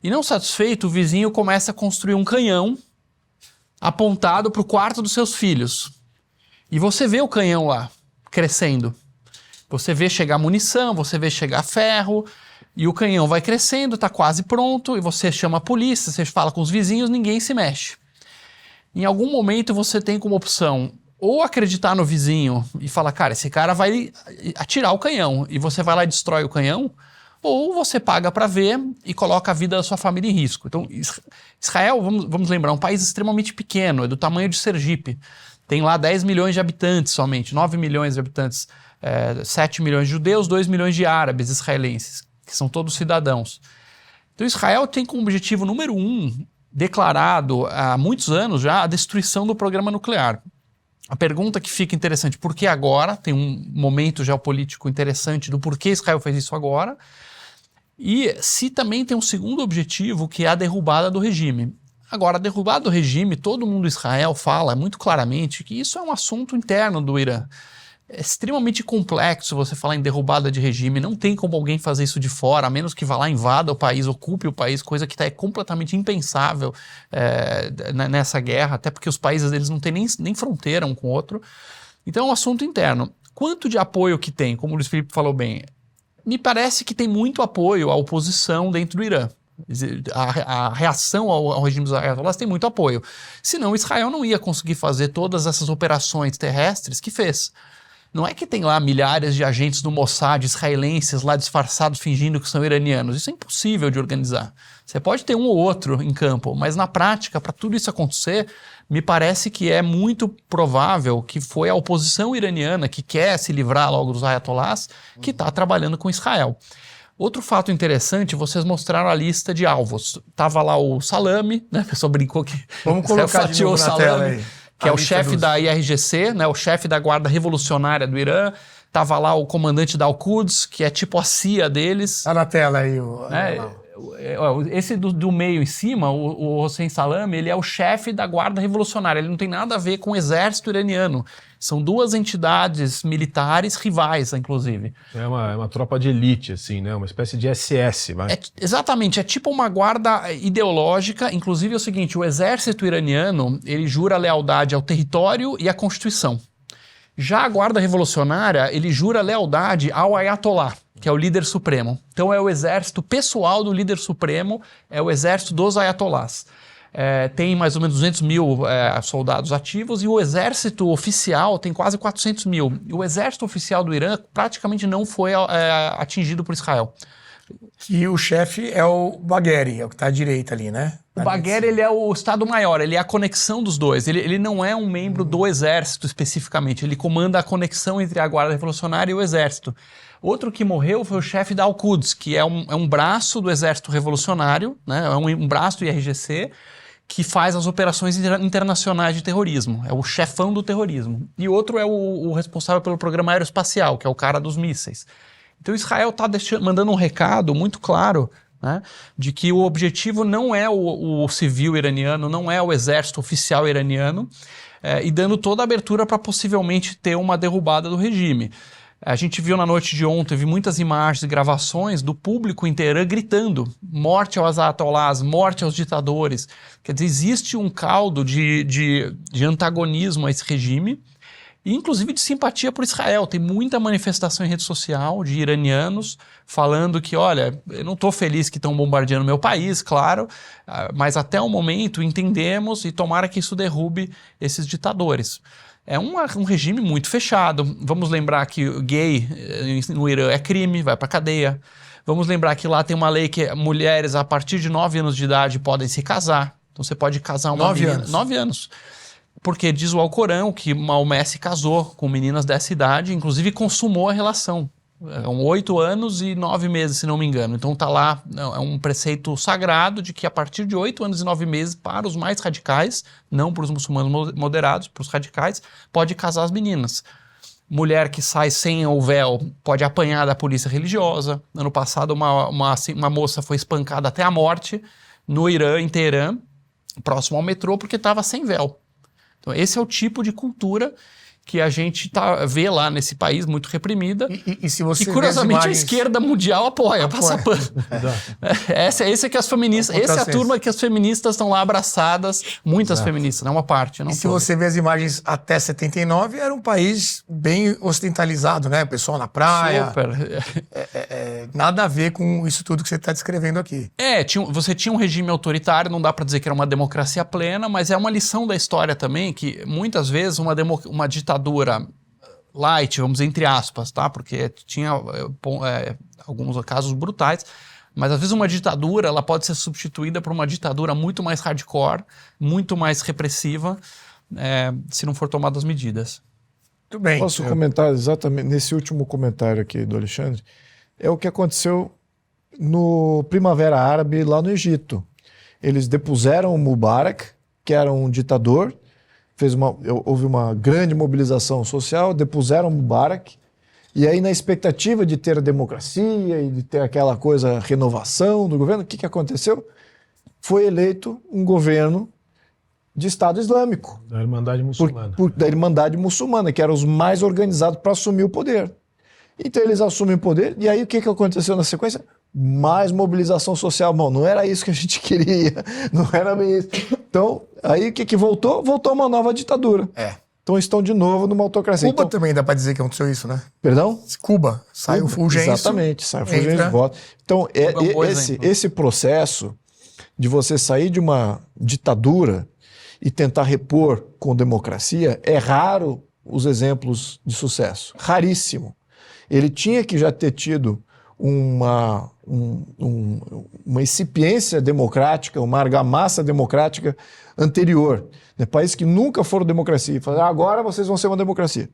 E não satisfeito, o vizinho começa a construir um canhão apontado para o quarto dos seus filhos. E você vê o canhão lá, crescendo. Você vê chegar munição, você vê chegar ferro, e o canhão vai crescendo, está quase pronto, e você chama a polícia, você fala com os vizinhos, ninguém se mexe. Em algum momento você tem como opção ou acreditar no vizinho e falar, cara, esse cara vai atirar o canhão, e você vai lá e destrói o canhão, ou você paga para ver e coloca a vida da sua família em risco. Então, Israel, vamos lembrar, é um país extremamente pequeno, é do tamanho de Sergipe. Tem lá 10 milhões de habitantes somente, 9 milhões de habitantes, 7 milhões de judeus, 2 milhões de árabes israelenses, que são todos cidadãos. Então, Israel tem como objetivo número 1, declarado há muitos anos já, a destruição do programa nuclear. A pergunta que fica interessante, por que agora? Tem um momento geopolítico interessante do porquê Israel fez isso agora. E se também tem um segundo objetivo, que é a derrubada do regime. Agora, a derrubada do regime, todo mundo em Israel fala muito claramente que isso é um assunto interno do Irã. É extremamente complexo você falar em derrubada de regime, não tem como alguém fazer isso de fora, a menos que vá lá, invada o país, ocupe o país, coisa que é completamente impensável nessa guerra, até porque os países eles não têm nem fronteira um com o outro. Então é um assunto interno. Quanto de apoio que tem, como o Luiz Felipe falou bem, me parece que tem muito apoio à oposição dentro do Irã. A reação ao regime dos ayatollahs tem muito apoio. Senão Israel não ia conseguir fazer todas essas operações terrestres que fez. Não é que tem lá milhares de agentes do Mossad israelenses lá disfarçados fingindo que são iranianos. Isso é impossível de organizar. Você pode ter um ou outro em campo, mas na prática, para tudo isso acontecer, me parece que é muito provável que foi a oposição iraniana que quer se livrar logo dos ayatollahs que está trabalhando com Israel. Outro fato interessante, vocês mostraram a lista de alvos. Tava lá o Salame, né? A pessoa brincou que... Vamos colocar de novo na tela aí. Que é o chefe da IRGC, né, o chefe da Guarda Revolucionária do Irã. Tava lá o comandante da Al-Quds, que é tipo a CIA deles. Tá na tela aí. Esse do meio em cima, o Hossein Salami, ele é o chefe da Guarda Revolucionária. Ele não tem nada a ver com o exército iraniano. São duas entidades militares rivais, inclusive. É uma tropa de elite, assim, né? Uma espécie de SS. Vai. Exatamente, é tipo uma guarda ideológica. Inclusive é o seguinte, o exército iraniano, ele jura lealdade ao território e à Constituição. Já a Guarda Revolucionária, ele jura lealdade ao Ayatollah, que é o líder supremo. Então é o exército pessoal do líder supremo, é o exército dos Ayatollahs. Tem mais ou menos 200 mil soldados ativos e o exército oficial tem quase 400 mil. O exército oficial do Irã praticamente não foi atingido por Israel. E o chefe é o Bagheri, é o que está à direita ali, né? O Bagheri, ele é o Estado-Maior, ele é a conexão dos dois. Ele não é um membro do exército especificamente, ele comanda a conexão entre a Guarda Revolucionária e o exército. Outro que morreu foi o chefe da Al-Quds, que é um braço do exército revolucionário, né? É um braço do IRGC, que faz as operações internacionais de terrorismo. É o chefão do terrorismo. E outro é o responsável pelo programa aeroespacial, que é o cara dos mísseis. Então Israel está mandando um recado muito claro, né, de que o objetivo não é o civil iraniano, não é o exército oficial iraniano, e dando toda a abertura para possivelmente ter uma derrubada do regime. A gente viu na noite de ontem, vi muitas imagens e gravações do público em Teherã gritando morte aos ayatollahs, morte aos ditadores. Quer dizer, existe um caldo de antagonismo a esse regime, e inclusive de simpatia por Israel. Tem muita manifestação em rede social de iranianos falando que, olha, eu não estou feliz que estão bombardeando meu país, claro, mas até o momento entendemos e tomara que isso derrube esses ditadores. É um regime muito fechado. Vamos lembrar que gay no Irã é crime, vai para cadeia. Vamos lembrar que lá tem uma lei que mulheres a partir de 9 anos de idade podem se casar. Então você pode casar uma 9 menina... anos. 9 anos. Porque diz o Alcorão que Maomé se casou com meninas dessa idade, inclusive consumou a relação. 8 anos e 9 meses, se não me engano. Então tá lá, é um preceito sagrado de que a partir de 8 anos e 9 meses, para os mais radicais, não para os muçulmanos moderados, para os radicais, pode casar as meninas. Mulher que sai sem o véu pode apanhar da polícia religiosa. Ano passado uma moça foi espancada até a morte no Irã, em Teherã, próximo ao metrô, porque estava sem véu. Então, esse é o tipo de cultura que a gente vê lá nesse país muito reprimida E se você e, curiosamente, imagens... a esquerda mundial apoia. Passa pano. Esse é que as feministas... Essa é a turma que as feministas estão lá abraçadas, muitas feministas, não uma parte. Não e se você vê as imagens até 79, era um país bem ocidentalizado, né? O pessoal na praia. Super. Nada a ver com isso tudo que você está descrevendo aqui. Você tinha um regime autoritário, não dá para dizer que era uma democracia plena, mas é uma lição da história também, que muitas vezes uma ditadura light, vamos dizer, entre aspas, tá? Porque tinha alguns casos brutais, mas às vezes uma ditadura ela pode ser substituída por uma ditadura muito mais hardcore, muito mais repressiva, se não for tomadas medidas. Muito bem. Posso comentar exatamente nesse último comentário aqui do Alexandre? É o que aconteceu no Primavera Árabe lá no Egito. Eles depuseram o Mubarak, que era um ditador, houve uma grande mobilização social, depuseram o Mubarak, e aí na expectativa de ter a democracia e de ter aquela coisa, renovação do governo, o que aconteceu? Foi eleito um governo de Estado Islâmico. Da Irmandade Muçulmana. Da Irmandade Muçulmana, que eram os mais organizados para assumir o poder. Então eles assumem o poder, e aí o que aconteceu na sequência? Mais mobilização social. Bom, não era isso que a gente queria, não era bem isso. Então, aí o que voltou? Voltou uma nova ditadura. Então estão de novo numa autocracia. Cuba também dá para dizer que aconteceu isso, né? Perdão? Cuba, sai o Fulgêncio. Exatamente, sai o Fulgêncio de volta. Então, esse processo de você sair de uma ditadura e tentar repor com democracia, é raro os exemplos de sucesso. Raríssimo. Ele tinha que já ter tido uma incipiência democrática, uma argamassa democrática anterior. Né? Países que nunca foram democracia. Falaram, agora vocês vão ser uma democracia.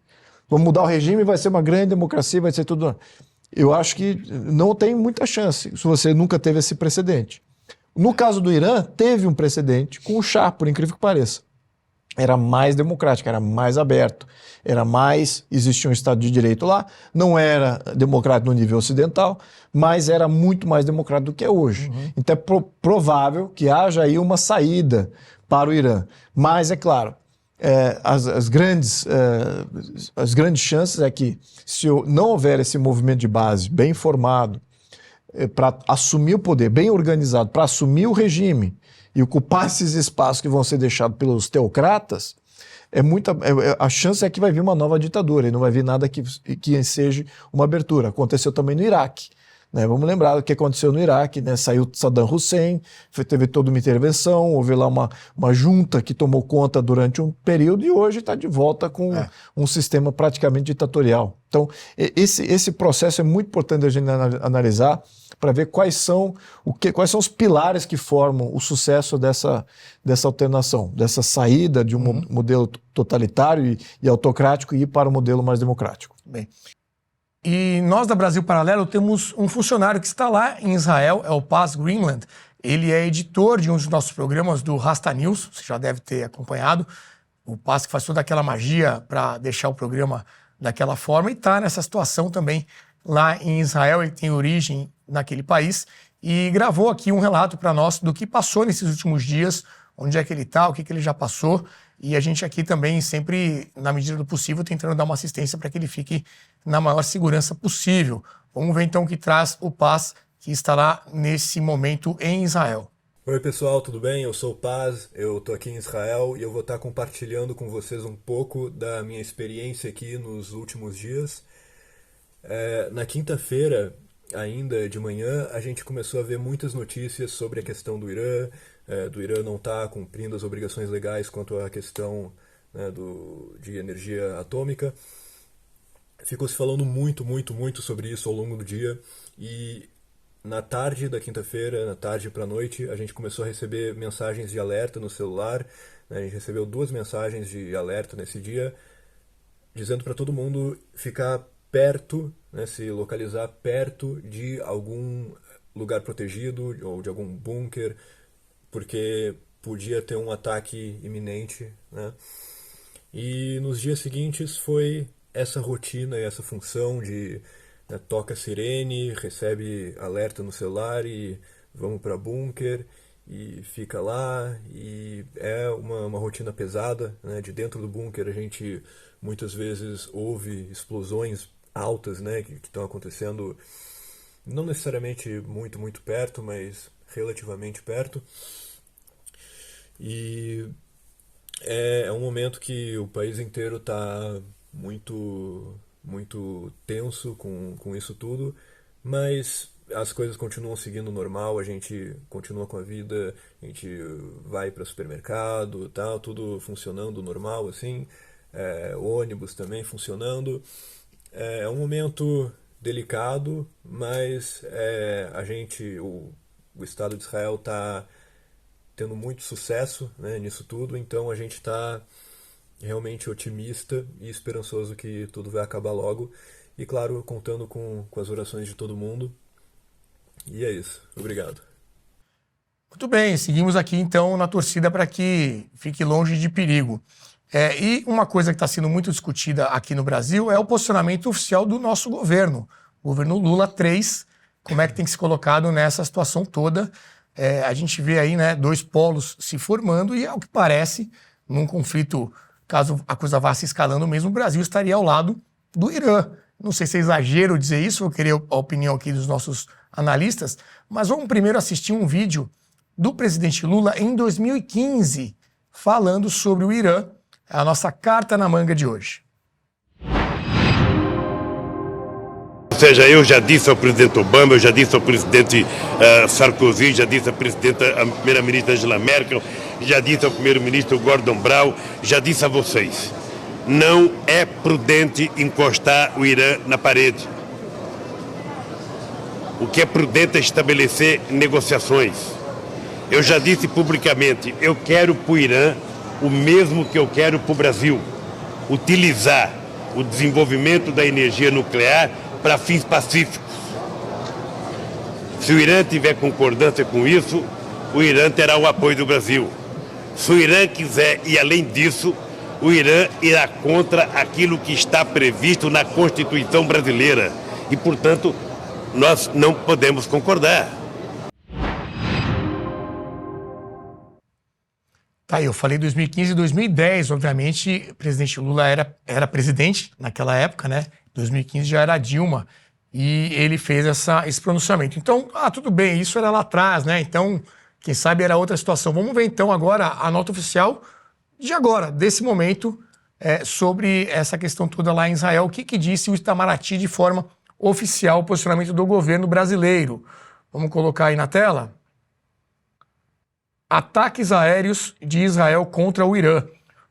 Vamos mudar o regime, vai ser uma grande democracia, vai ser tudo... Eu acho que não tem muita chance se você nunca teve esse precedente. No caso do Irã, teve um precedente com o Shah, por incrível que pareça. Era mais democrático, era mais aberto, existia um Estado de Direito lá, não era democrático no nível ocidental, mas era muito mais democrático do que é hoje. Então é provável que haja aí uma saída para o Irã. Mas, é claro, as grandes chances é que, se não houver esse movimento de base bem formado, para assumir o poder, bem organizado, para assumir o regime e ocupar esses espaços que vão ser deixados pelos teocratas, a chance é que vai vir uma nova ditadura e não vai vir nada que seja uma abertura. Aconteceu também no Iraque. Né? Vamos lembrar do que aconteceu no Iraque, né? Saiu Saddam Hussein, teve toda uma intervenção, houve lá uma junta que tomou conta durante um período e hoje está de volta com um sistema praticamente ditatorial. Então, esse processo é muito importante a gente analisar para ver quais são os pilares que formam o sucesso dessa alternação, dessa saída de um modelo totalitário e autocrático e ir para um modelo mais democrático. Bem. E nós da Brasil Paralelo temos um funcionário que está lá em Israel, é o Paz Greenland. Ele é editor de um dos nossos programas do Rasta News, você já deve ter acompanhado. O Paz que faz toda aquela magia para deixar o programa daquela forma e está nessa situação também lá em Israel. Ele tem origem naquele país e gravou aqui um relato para nós do que passou nesses últimos dias, onde é que ele está, o que ele já passou. E a gente aqui também sempre, na medida do possível, tentando dar uma assistência para que ele fique na maior segurança possível. Vamos ver então o que traz o Paz, que está lá nesse momento em Israel. Oi pessoal, tudo bem? Eu sou o Paz, eu estou aqui em Israel e eu vou estar compartilhando com vocês um pouco da minha experiência aqui nos últimos dias. Na quinta-feira, ainda de manhã, a gente começou a ver muitas notícias sobre a questão do Irã não estar cumprindo as obrigações legais quanto à questão, né, de energia atômica. Ficou se falando muito sobre isso ao longo do dia e na tarde da quinta-feira, na tarde para a noite, a gente começou a receber mensagens de alerta no celular. Né, a gente recebeu 2 mensagens de alerta nesse dia, dizendo para todo mundo ficar perto, né, se localizar perto de algum lugar protegido ou de algum bunker, porque podia ter um ataque iminente, né? E nos dias seguintes foi essa rotina e essa função de, né, toca a sirene, recebe alerta no celular e vamos para bunker. e fica lá, e é uma rotina pesada, né? De dentro do bunker a gente muitas vezes ouve explosões altas, né, que estão acontecendo, não necessariamente muito perto, mas relativamente perto. E é um momento que o país inteiro está muito tenso com isso tudo, mas as coisas continuam seguindo normal, a gente continua com a vida, a gente vai para o supermercado, tal, tudo funcionando normal, assim, ônibus também funcionando. É um momento delicado, mas o Estado de Israel está tendo muito sucesso, né, nisso tudo, então a gente está realmente otimista e esperançoso que tudo vai acabar logo. E claro, contando com as orações de todo mundo. E é isso. Obrigado. Muito bem, seguimos aqui então na torcida para que fique longe de perigo. E uma coisa que está sendo muito discutida aqui no Brasil é o posicionamento oficial do nosso governo. O governo Lula 3, como é que tem que se colocado nessa situação toda. A gente vê aí, né, dois polos se formando e, ao que parece, num conflito, caso a coisa vá se escalando mesmo, o Brasil estaria ao lado do Irã. Não sei se é exagero dizer isso, eu queria a opinião aqui dos nossos analistas, mas vamos primeiro assistir um vídeo do presidente Lula em 2015, falando sobre o Irã, a nossa carta na manga de hoje. Ou seja, eu já disse ao presidente Obama, eu já disse ao presidente Sarkozy, já disse à primeira-ministra Angela Merkel, já disse ao primeiro-ministro Gordon Brown, já disse a vocês, não é prudente encostar o Irã na parede. O que é prudente é estabelecer negociações. Eu já disse publicamente, eu quero para o Irã o mesmo que eu quero para o Brasil, utilizar o desenvolvimento da energia nuclear para fins pacíficos. Se o Irã tiver concordância com isso, o Irã terá o apoio do Brasil. Se o Irã quiser ir além disso, o Irã irá contra aquilo que está previsto na Constituição brasileira. E, portanto, nós não podemos concordar. Tá, eu falei 2015 e 2010, obviamente, o presidente Lula era presidente naquela época, né? 2015 já era Dilma e ele fez esse pronunciamento. Então, tudo bem, isso era lá atrás, né? Então, quem sabe era outra situação. Vamos ver então agora a nota oficial de agora, desse momento, sobre essa questão toda lá em Israel. O que disse o Itamaraty de forma oficial, o posicionamento do governo brasileiro? Vamos colocar aí na tela. Ataques aéreos de Israel contra o Irã.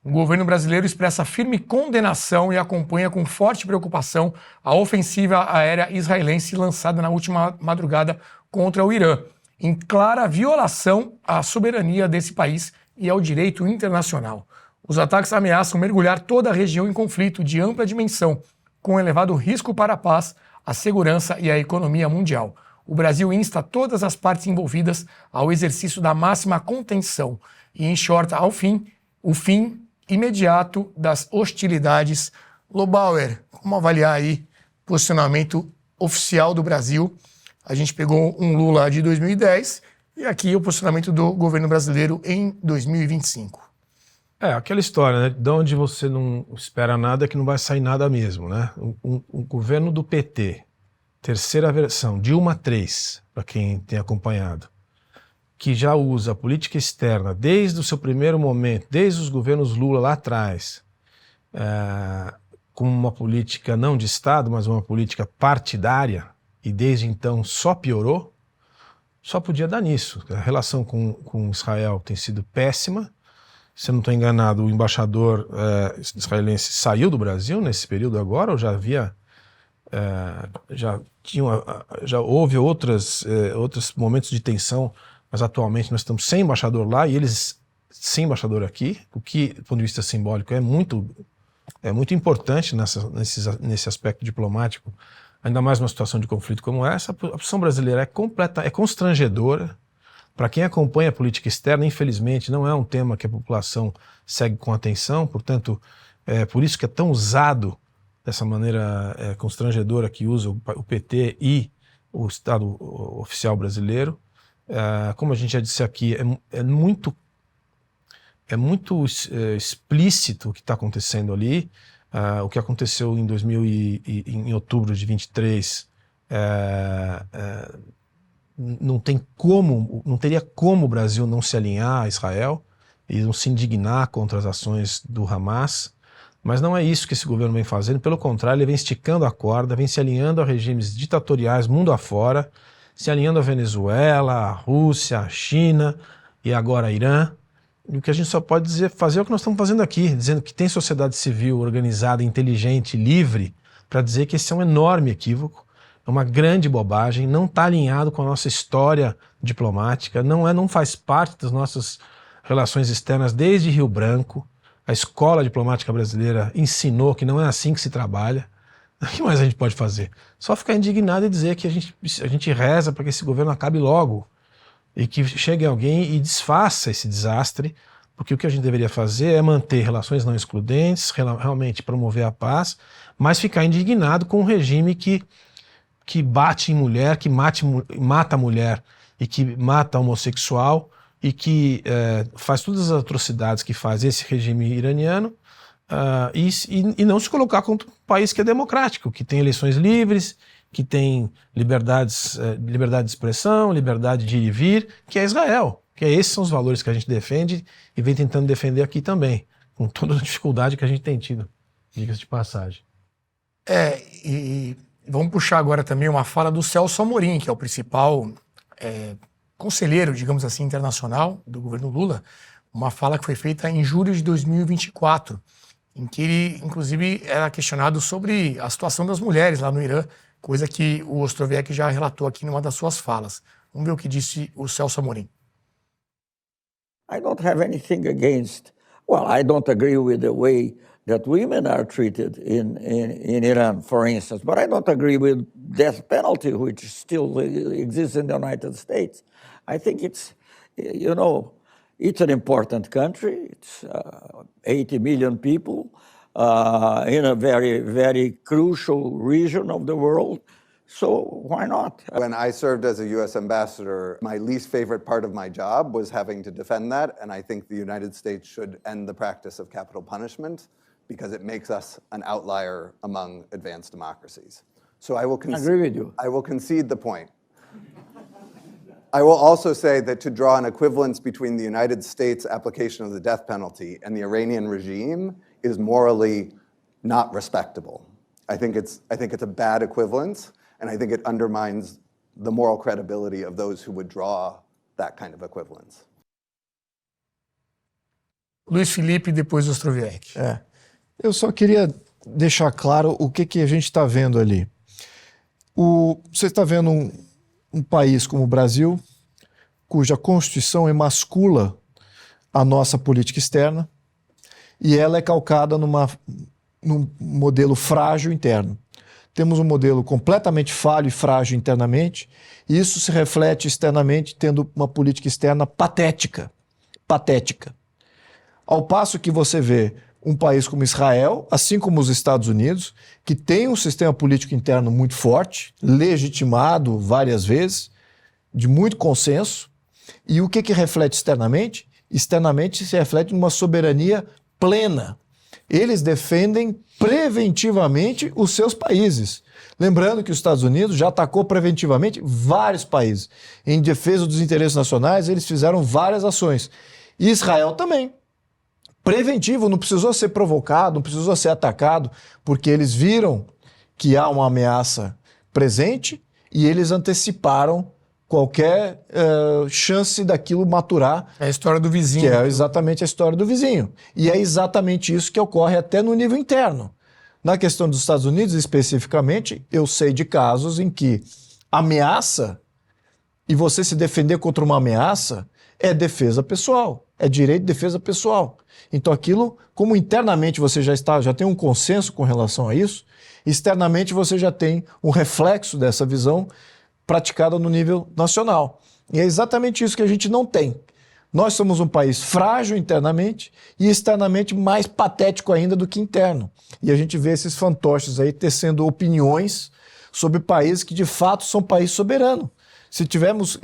O governo brasileiro expressa firme condenação e acompanha com forte preocupação a ofensiva aérea israelense lançada na última madrugada contra o Irã, em clara violação à soberania desse país e ao direito internacional. Os ataques ameaçam mergulhar toda a região em conflito de ampla dimensão, com elevado risco para a paz, a segurança e a economia mundial. O Brasil insta todas as partes envolvidas ao exercício da máxima contenção e enxorta o fim imediato das hostilidades. Lobauer, como avaliar aí o posicionamento oficial do Brasil? A gente pegou um Lula de 2010 e aqui o posicionamento do governo brasileiro em 2025. Aquela história, né? De onde você não espera nada é que não vai sair nada mesmo, né? O governo do PT, terceira versão, Dilma 3, para quem tem acompanhado, que já usa a política externa desde o seu primeiro momento, desde os governos Lula lá atrás, como uma política não de Estado, mas uma política partidária, e desde então só piorou, só podia dar nisso. A relação com Israel tem sido péssima. Se eu não estou enganado, o embaixador israelense saiu do Brasil nesse período agora, ou já havia... já houve outros momentos de tensão, mas atualmente nós estamos sem embaixador lá e eles sem embaixador aqui, o que, do ponto de vista simbólico, é muito importante nesse aspecto diplomático, ainda mais numa situação de conflito como essa. A posição brasileira é constrangedora. Para quem acompanha a política externa, infelizmente, não é um tema que a população segue com atenção, portanto, por isso que é tão usado dessa maneira constrangedora que usa o PT e o Estado oficial brasileiro. como a gente já disse aqui, é muito explícito o que está acontecendo ali. O que aconteceu em outubro de 23 não teria como o Brasil não se alinhar a Israel e não se indignar contra as ações do Hamas, mas não é isso que esse governo vem fazendo. Pelo contrário, ele vem esticando a corda, vem se alinhando a regimes ditatoriais mundo afora, se alinhando a Venezuela, a Rússia, a China e agora a Irã. E o que a gente só pode fazer é o que nós estamos fazendo aqui, dizendo que tem sociedade civil organizada, inteligente, livre, para dizer que esse é um enorme equívoco, é uma grande bobagem, não está alinhado com a nossa história diplomática, não faz parte das nossas relações externas desde Rio Branco. A escola diplomática brasileira ensinou que não é assim que se trabalha. O que mais a gente pode fazer? Só ficar indignado e dizer que a gente reza para que esse governo acabe logo e que chegue alguém e desfaça esse desastre, porque o que a gente deveria fazer é manter relações não excludentes, realmente promover a paz, mas ficar indignado com um regime que bate em mulher, que mata a mulher e que mata homossexual e que faz todas as atrocidades que faz esse regime iraniano, e não se colocar contra um país que é democrático, que tem eleições livres, que tem liberdade de expressão, liberdade de ir e vir, que é Israel. Que esses são os valores que a gente defende e vem tentando defender aqui também, com toda a dificuldade que a gente tem tido, diga-se de passagem. E vamos puxar agora também uma fala do Celso Amorim, que é o principal conselheiro, digamos assim, internacional do governo Lula, uma fala que foi feita em julho de 2024, em que ele, inclusive, era questionado sobre a situação das mulheres lá no Irã, coisa que o Ostrovieck já relatou aqui numa das suas falas. Vamos ver o que disse o Celso Amorim. I don't have anything against, well, I don't agree with the way that women are treated in Iran, for instance, but I don't agree with death penalty, which still exists in the United States. I think it's, it's an important country. It's 80 million people in a very, very crucial region of the world. So why not? When I served as a U.S. ambassador, my least favorite part of my job was having to defend that, and I think the United States should end the practice of capital punishment because it makes us an outlier among advanced democracies. So I will agree with you. I will concede the point. I will also say that to draw an equivalence between the United States application of the death penalty and the Iranian regime is morally not respectable. I think it's a bad equivalence, and I think it undermines the moral credibility of those who would draw that kind of equivalence. Luiz Felipe, depois o Ostrovieck. Eu só queria deixar claro o que a gente está vendo ali. Você está vendo um país como o Brasil, cuja Constituição emascula a nossa política externa, e ela é calcada num modelo frágil interno. Temos um modelo completamente falho e frágil internamente, e isso se reflete externamente tendo uma política externa patética. Ao passo que você vê um país como Israel, assim como os Estados Unidos, que tem um sistema político interno muito forte, legitimado várias vezes, de muito consenso, e o que reflete externamente? Externamente se reflete numa soberania plena. Eles defendem preventivamente os seus países. Lembrando que os Estados Unidos já atacou preventivamente vários países. Em defesa dos interesses nacionais, eles fizeram várias ações. E Israel também. Preventivo, não precisou ser provocado, não precisou ser atacado, porque eles viram que há uma ameaça presente e eles anteciparam qualquer chance daquilo maturar. É a história do vizinho. Que é exatamente a história do vizinho. E é exatamente isso que ocorre até no nível interno. Na questão dos Estados Unidos, especificamente, eu sei de casos em que ameaça e você se defender contra uma ameaça é defesa pessoal, é direito de defesa pessoal. Então aquilo, como internamente você já tem um consenso com relação a isso, externamente você já tem um reflexo dessa visão praticada no nível nacional. E é exatamente isso que a gente não tem. Nós somos um país frágil internamente e externamente mais patético ainda do que interno. E a gente vê esses fantoches aí tecendo opiniões sobre países que de fato são países soberanos. Se tivermos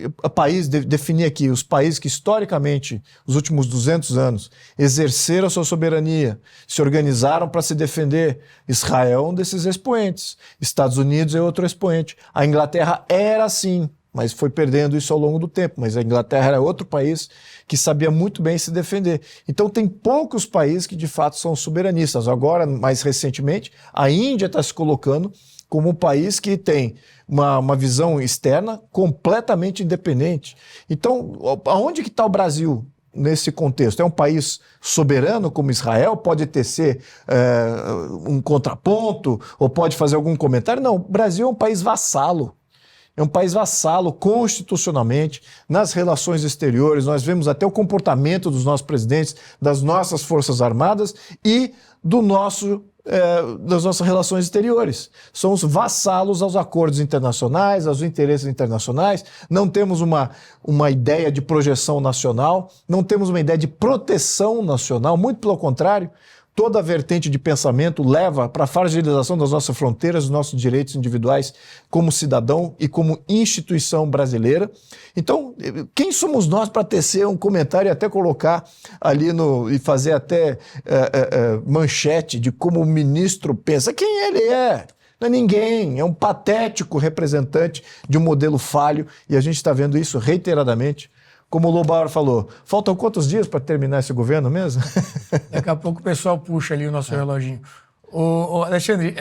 definir aqui os países que historicamente, os últimos 200 anos, exerceram a sua soberania, se organizaram para se defender, Israel é um desses expoentes, Estados Unidos é outro expoente. A Inglaterra era assim, mas foi perdendo isso ao longo do tempo. Mas a Inglaterra era outro país que sabia muito bem se defender. Então tem poucos países que de fato são soberanistas. Agora, mais recentemente, a Índia está se colocando como um país que tem uma visão externa completamente independente. Então, aonde que está o Brasil nesse contexto? É um país soberano como Israel? Pode ser um contraponto? Ou pode fazer algum comentário? Não, o Brasil é um país vassalo. É um país vassalo constitucionalmente, nas relações exteriores. Nós vemos até o comportamento dos nossos presidentes, das nossas forças armadas e das nossas relações exteriores. Somos vassalos aos acordos internacionais, aos interesses internacionais, não temos uma ideia de projeção nacional, não temos uma ideia de proteção nacional, muito pelo contrário, toda a vertente de pensamento leva para a fragilização das nossas fronteiras, dos nossos direitos individuais como cidadão e como instituição brasileira. Então, quem somos nós para tecer um comentário e até colocar ali e fazer até manchete de como o ministro pensa? Quem ele é? Não é ninguém, é um patético representante de um modelo falho e a gente está vendo isso reiteradamente. Como o Lobauer falou, faltam quantos dias para terminar esse governo mesmo? Daqui a pouco o pessoal puxa ali o nosso reloginho. Alexandre,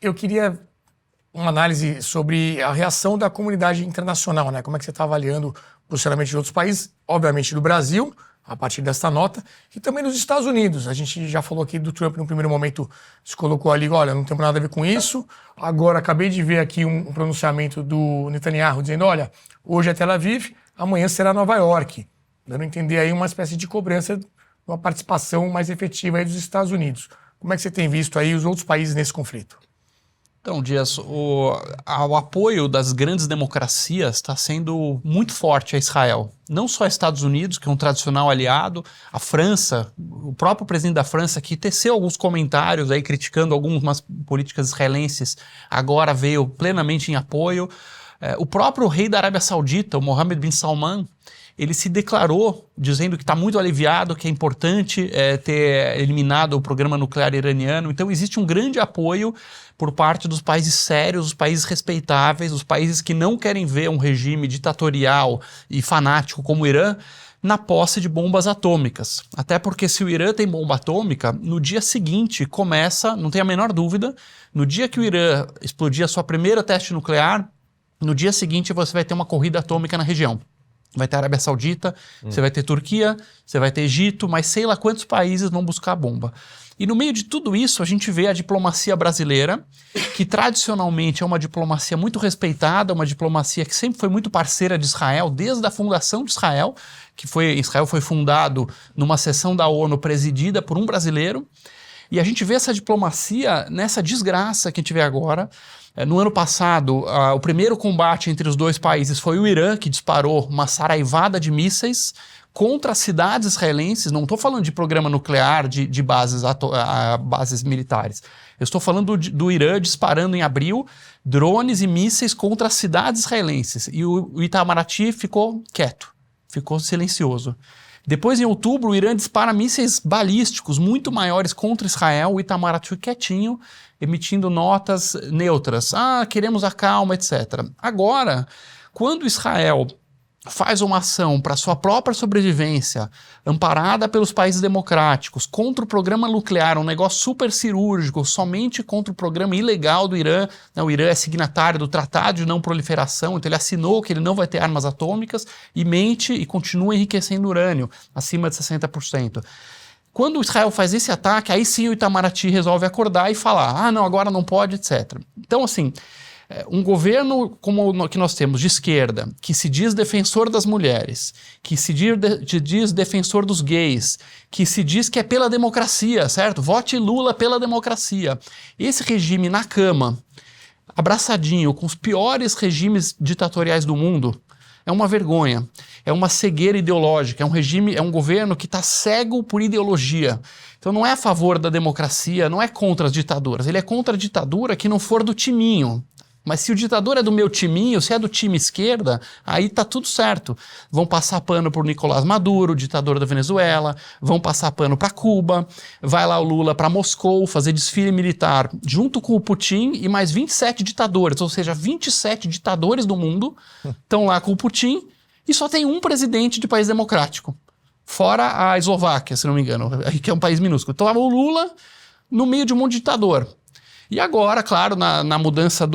eu queria uma análise sobre a reação da comunidade internacional, né? Como é que você está avaliando o posicionamento de outros países, obviamente do Brasil, a partir desta nota, e também dos Estados Unidos. A gente já falou aqui do Trump no primeiro momento, se colocou ali, olha, não tem nada a ver com isso. Agora, acabei de ver aqui um pronunciamento do Netanyahu dizendo, olha, hoje é Tel Aviv, amanhã será Nova York, dando a entender aí uma espécie de cobrança, uma participação mais efetiva aí dos Estados Unidos. Como é que você tem visto aí os outros países nesse conflito? Então, Dias, o apoio das grandes democracias está sendo muito forte a Israel. Não só Estados Unidos, que é um tradicional aliado, a França, o próprio presidente da França, que teceu alguns comentários aí criticando algumas políticas israelenses, agora veio plenamente em apoio. O próprio rei da Arábia Saudita, o Mohammed bin Salman, ele se declarou dizendo que está muito aliviado, que é importante ter eliminado o programa nuclear iraniano. Então existe um grande apoio por parte dos países sérios, os países respeitáveis, os países que não querem ver um regime ditatorial e fanático como o Irã na posse de bombas atômicas. Até porque se o Irã tem bomba atômica, no dia seguinte começa, não tem a menor dúvida, no dia que o Irã explodir a sua primeira teste nuclear, no dia seguinte você vai ter uma corrida atômica na região. Vai ter Arábia Saudita, você vai ter Turquia, você vai ter Egito, mas sei lá quantos países vão buscar a bomba. E no meio de tudo isso, a gente vê a diplomacia brasileira, que tradicionalmente é uma diplomacia muito respeitada, uma diplomacia que sempre foi muito parceira de Israel, desde a fundação de Israel, Israel foi fundado numa sessão da ONU presidida por um brasileiro, e a gente vê essa diplomacia nessa desgraça que a gente vê agora. No ano passado, o primeiro combate entre os dois países foi o Irã, que disparou uma saraivada de mísseis contra cidades israelenses. Não estou falando de programa nuclear, de bases militares. Eu estou falando do Irã disparando em abril drones e mísseis contra cidades israelenses. E o Itamaraty ficou quieto, ficou silencioso. Depois, em outubro, o Irã dispara mísseis balísticos muito maiores contra Israel, o Itamaraty quietinho, emitindo notas neutras. Queremos a calma, etc. Agora, quando Israel faz uma ação para sua própria sobrevivência, amparada pelos países democráticos, contra o programa nuclear, um negócio super cirúrgico, somente contra o programa ilegal do Irã. O Irã é signatário do Tratado de Não Proliferação, então ele assinou que ele não vai ter armas atômicas e mente e continua enriquecendo urânio, acima de 60%. Quando Israel faz esse ataque, aí sim o Itamaraty resolve acordar e falar, não, agora não pode, etc. Então, assim, um governo como o que nós temos de esquerda, que se diz defensor das mulheres, que se diz defensor dos gays, que se diz que é pela democracia, certo? Vote Lula pela democracia. Esse regime na cama, abraçadinho com os piores regimes ditatoriais do mundo, é uma vergonha, é uma cegueira ideológica, é um governo que está cego por ideologia. Então não é a favor da democracia, não é contra as ditaduras, ele é contra a ditadura que não for do timinho. Mas se o ditador é do meu timinho, se é do time esquerda, aí tá tudo certo. Vão passar pano pro Nicolás Maduro, ditador da Venezuela, vão passar pano para Cuba, vai lá o Lula para Moscou fazer desfile militar junto com o Putin e mais 27 ditadores, ou seja, 27 ditadores do mundo estão lá com o Putin e só tem um presidente de país democrático, fora a Eslováquia, se não me engano, que é um país minúsculo. Então o Lula no meio de um monte de ditador. E agora, claro, na mudança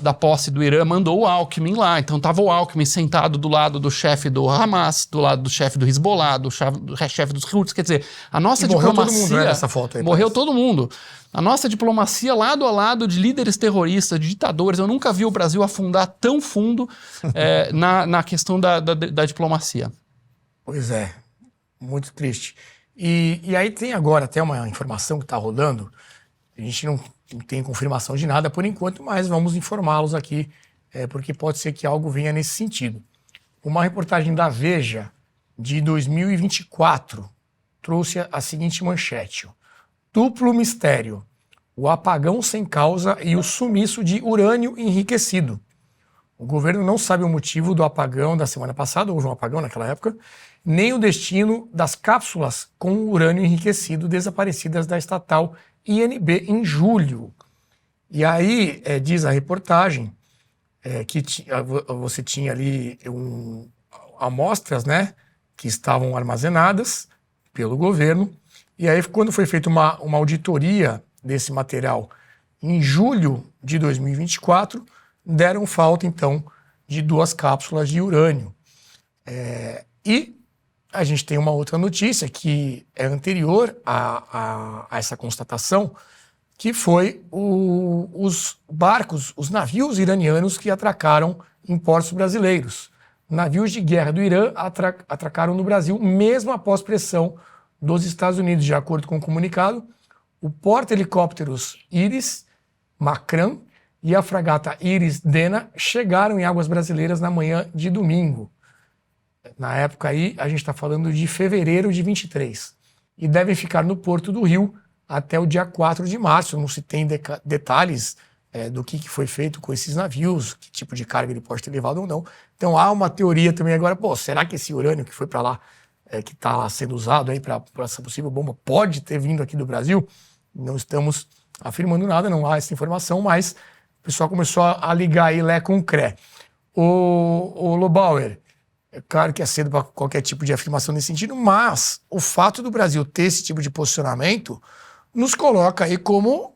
da posse do Irã, mandou o Alckmin lá. Então estava o Alckmin sentado do lado do chefe do Hamas, do lado do chefe do Hezbollah, do chefe dos Houthis. Quer dizer, a nossa diplomacia... Morreu todo mundo, né, nessa foto aí. Morreu todo mundo. A nossa diplomacia lado a lado de líderes terroristas, de ditadores. Eu nunca vi o Brasil afundar tão fundo na questão da diplomacia. Pois é, muito triste. E aí tem agora até uma informação que está rolando. A gente não tem confirmação de nada por enquanto, mas vamos informá-los aqui, porque pode ser que algo venha nesse sentido. Uma reportagem da Veja de 2024 trouxe a seguinte manchete: duplo mistério, o apagão sem causa e o sumiço de urânio enriquecido. O governo não sabe o motivo do apagão da semana passada, houve um apagão naquela época, nem o destino das cápsulas com urânio enriquecido desaparecidas da estatal INB em julho. E aí, diz a reportagem, que você tinha ali amostras, né, que estavam armazenadas pelo governo, e aí quando foi feita uma auditoria desse material em julho de 2024, deram falta, então, de 2 cápsulas de urânio. E a gente tem uma outra notícia que é anterior a essa constatação, que foi os barcos, os navios iranianos que atracaram em portos brasileiros. Navios de guerra do Irã atracaram no Brasil, mesmo após pressão dos Estados Unidos. De acordo com o comunicado, o porta-helicópteros Iris Makran e a fragata Iris Dena chegaram em águas brasileiras na manhã de domingo. Na época aí, a gente está falando de fevereiro de 23. E devem ficar no Porto do Rio até o dia 4 de março. Não se tem detalhes do que foi feito com esses navios, que tipo de carga ele pode ter levado ou não. Então há uma teoria também agora, será que esse urânio que foi para lá, que está sendo usado aí para essa possível bomba, pode ter vindo aqui do Brasil? Não estamos afirmando nada, não há essa informação, mas o pessoal começou a ligar aí Lé com Cré. O Lobauer, é claro que é cedo para qualquer tipo de afirmação nesse sentido, mas o fato do Brasil ter esse tipo de posicionamento nos coloca aí como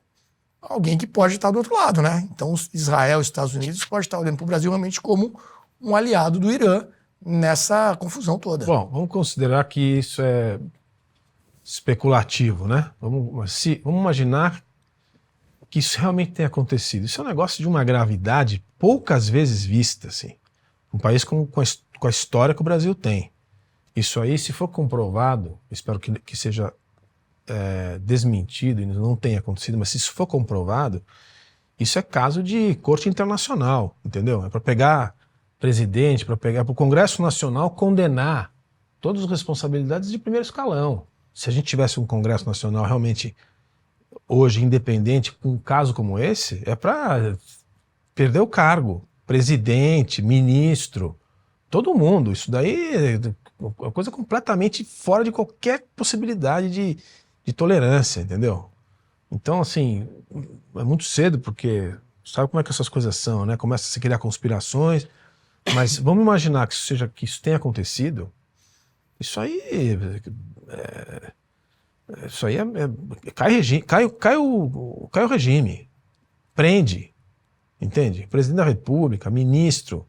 alguém que pode estar do outro lado, né? Então Israel e Estados Unidos pode estar olhando para o Brasil realmente como um aliado do Irã nessa confusão toda. Bom, vamos considerar que isso é especulativo, né? Vamos imaginar que isso realmente tenha acontecido. Isso é um negócio de uma gravidade poucas vezes vista, assim. Um país com a história que o Brasil tem. Isso aí, se for comprovado, espero que seja desmentido e não tenha acontecido, mas se isso for comprovado, isso é caso de corte internacional, entendeu? É para pegar presidente, para o Congresso Nacional condenar todas as responsabilidades de primeiro escalão. Se a gente tivesse um Congresso Nacional realmente hoje independente, com um caso como esse, é para perder o cargo. Presidente, ministro, todo mundo. Isso daí é uma coisa completamente fora de qualquer possibilidade de tolerância, entendeu? Então, assim, é muito cedo, porque sabe como é que essas coisas são, né? Começa a se criar conspirações, mas vamos imaginar que isso tenha acontecido. Isso aí cai o regime, prende, entende? Presidente da República, ministro,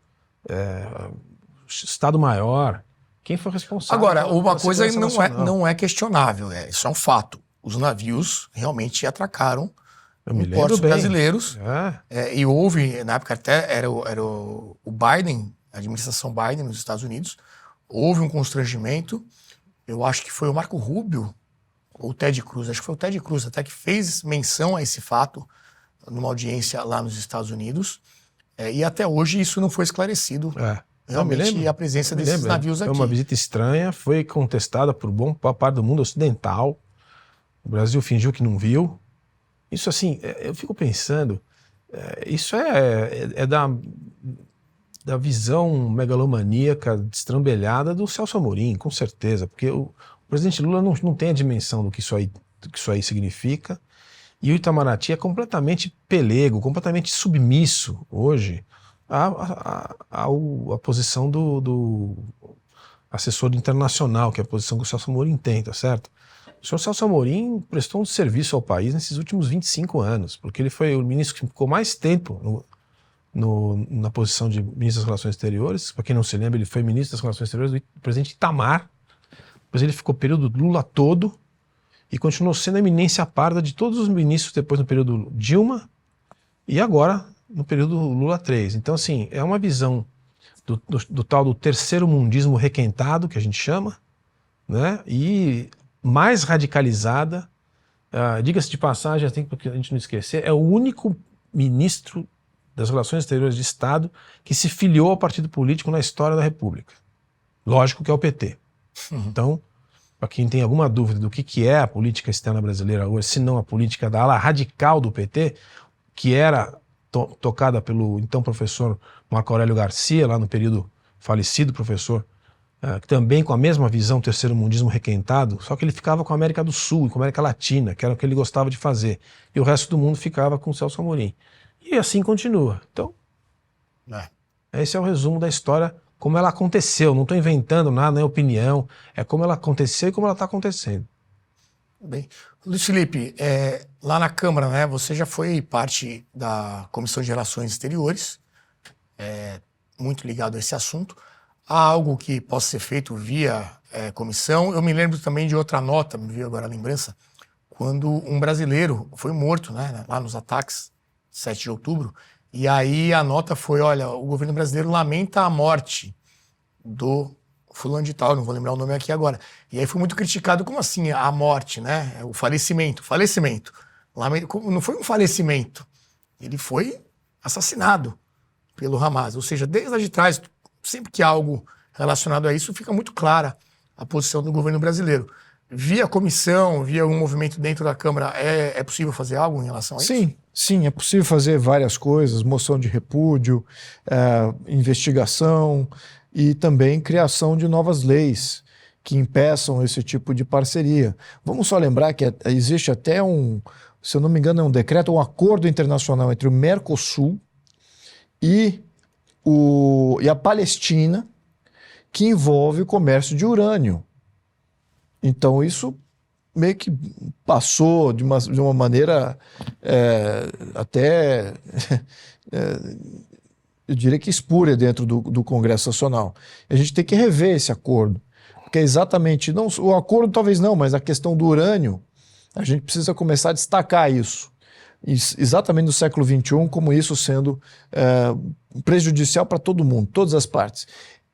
Estado-Maior, quem for responsável. Agora, uma coisa não é questionável, isso é um fato. Os navios realmente atracaram em portos brasileiros. E houve, na época até era o Biden, a administração Biden nos Estados Unidos, houve um constrangimento. Eu acho que foi o Marco Rubio, ou o Ted Cruz, acho que foi o Ted Cruz até que fez menção a esse fato numa audiência lá nos Estados Unidos. E até hoje isso não foi esclarecido. Realmente a presença desses navios aqui. É uma visita estranha, foi contestada por boa parte do mundo ocidental. O Brasil fingiu que não viu. Isso assim, eu fico pensando, Isso é da visão megalomaníaca destrambelhada do Celso Amorim, com certeza, porque o presidente Lula não tem a dimensão do que isso aí significa, e o Itamaraty é completamente pelego, completamente submisso hoje à posição do assessor internacional, que é a posição que o Celso Amorim tem, tá certo? O senhor Celso Amorim prestou um serviço ao país nesses últimos 25 anos, porque ele foi o ministro que ficou mais tempo na posição de ministro das Relações Exteriores. Para quem não se lembra, ele foi ministro das Relações Exteriores do presidente Itamar. Depois ele ficou o período Lula todo e continuou sendo a eminência parda de todos os ministros depois no período Dilma e agora no período Lula 3. Então, assim, é uma visão do tal do terceiro mundismo requentado, que a gente chama, né? E mais radicalizada, diga-se de passagem, porque a gente não esquecer, é o único ministro das Relações Exteriores de Estado que se filiou ao partido político na história da República. Lógico que é o PT. Então, para quem tem alguma dúvida do que é a política externa brasileira hoje, se não a política da ala radical do PT, que era tocada pelo então professor Marco Aurélio Garcia, lá no período falecido professor, também com a mesma visão terceiro mundismo requentado, só que ele ficava com a América do Sul e com a América Latina, que era o que ele gostava de fazer, e o resto do mundo ficava com o Celso Amorim. E assim continua. Então, esse é o resumo da história, como ela aconteceu. Não estou inventando nada, não é opinião, é como ela aconteceu e como ela está acontecendo. Bem, Luiz Felipe, lá na Câmara, né, você já foi parte da Comissão de Relações Exteriores, muito ligado a esse assunto. Há algo que possa ser feito via comissão? Eu me lembro também de outra nota, me veio agora a lembrança, quando um brasileiro foi morto, né, lá nos ataques, 7 de outubro, e aí a nota foi, olha, o governo brasileiro lamenta a morte do fulano de tal, não vou lembrar o nome aqui agora. E aí foi muito criticado, como assim a morte, né? O falecimento. Não foi um falecimento, ele foi assassinado pelo Hamas. Ou seja, desde lá de trás, sempre que há algo relacionado a isso, fica muito clara a posição do governo brasileiro. Via comissão, via um movimento dentro da Câmara, é possível fazer algo em relação a isso? Sim, é possível fazer várias coisas, moção de repúdio, investigação e também criação de novas leis que impeçam esse tipo de parceria. Vamos só lembrar que existe até se eu não me engano, é um decreto, um acordo internacional entre o Mercosul e a Palestina que envolve o comércio de urânio. Então isso meio que passou de uma maneira até, eu diria que espúria dentro do Congresso Nacional. A gente tem que rever esse acordo, porque é exatamente, não, o acordo talvez não, mas a questão do urânio, a gente precisa começar a destacar isso, exatamente no século XXI, como isso sendo prejudicial para todo mundo, todas as partes.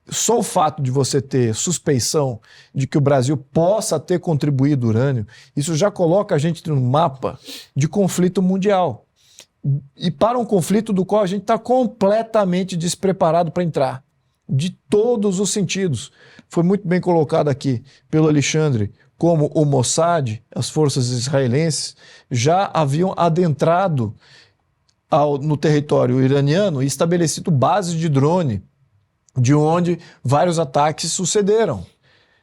Só o fato de você ter suspeição de que o Brasil possa ter contribuído urânio, isso já coloca a gente no mapa de conflito mundial. E para um conflito do qual a gente está completamente despreparado para entrar, de todos os sentidos. Foi muito bem colocado aqui pelo Alexandre, como o Mossad, as forças israelenses, já haviam adentrado no território iraniano e estabelecido bases de drone, de onde vários ataques sucederam.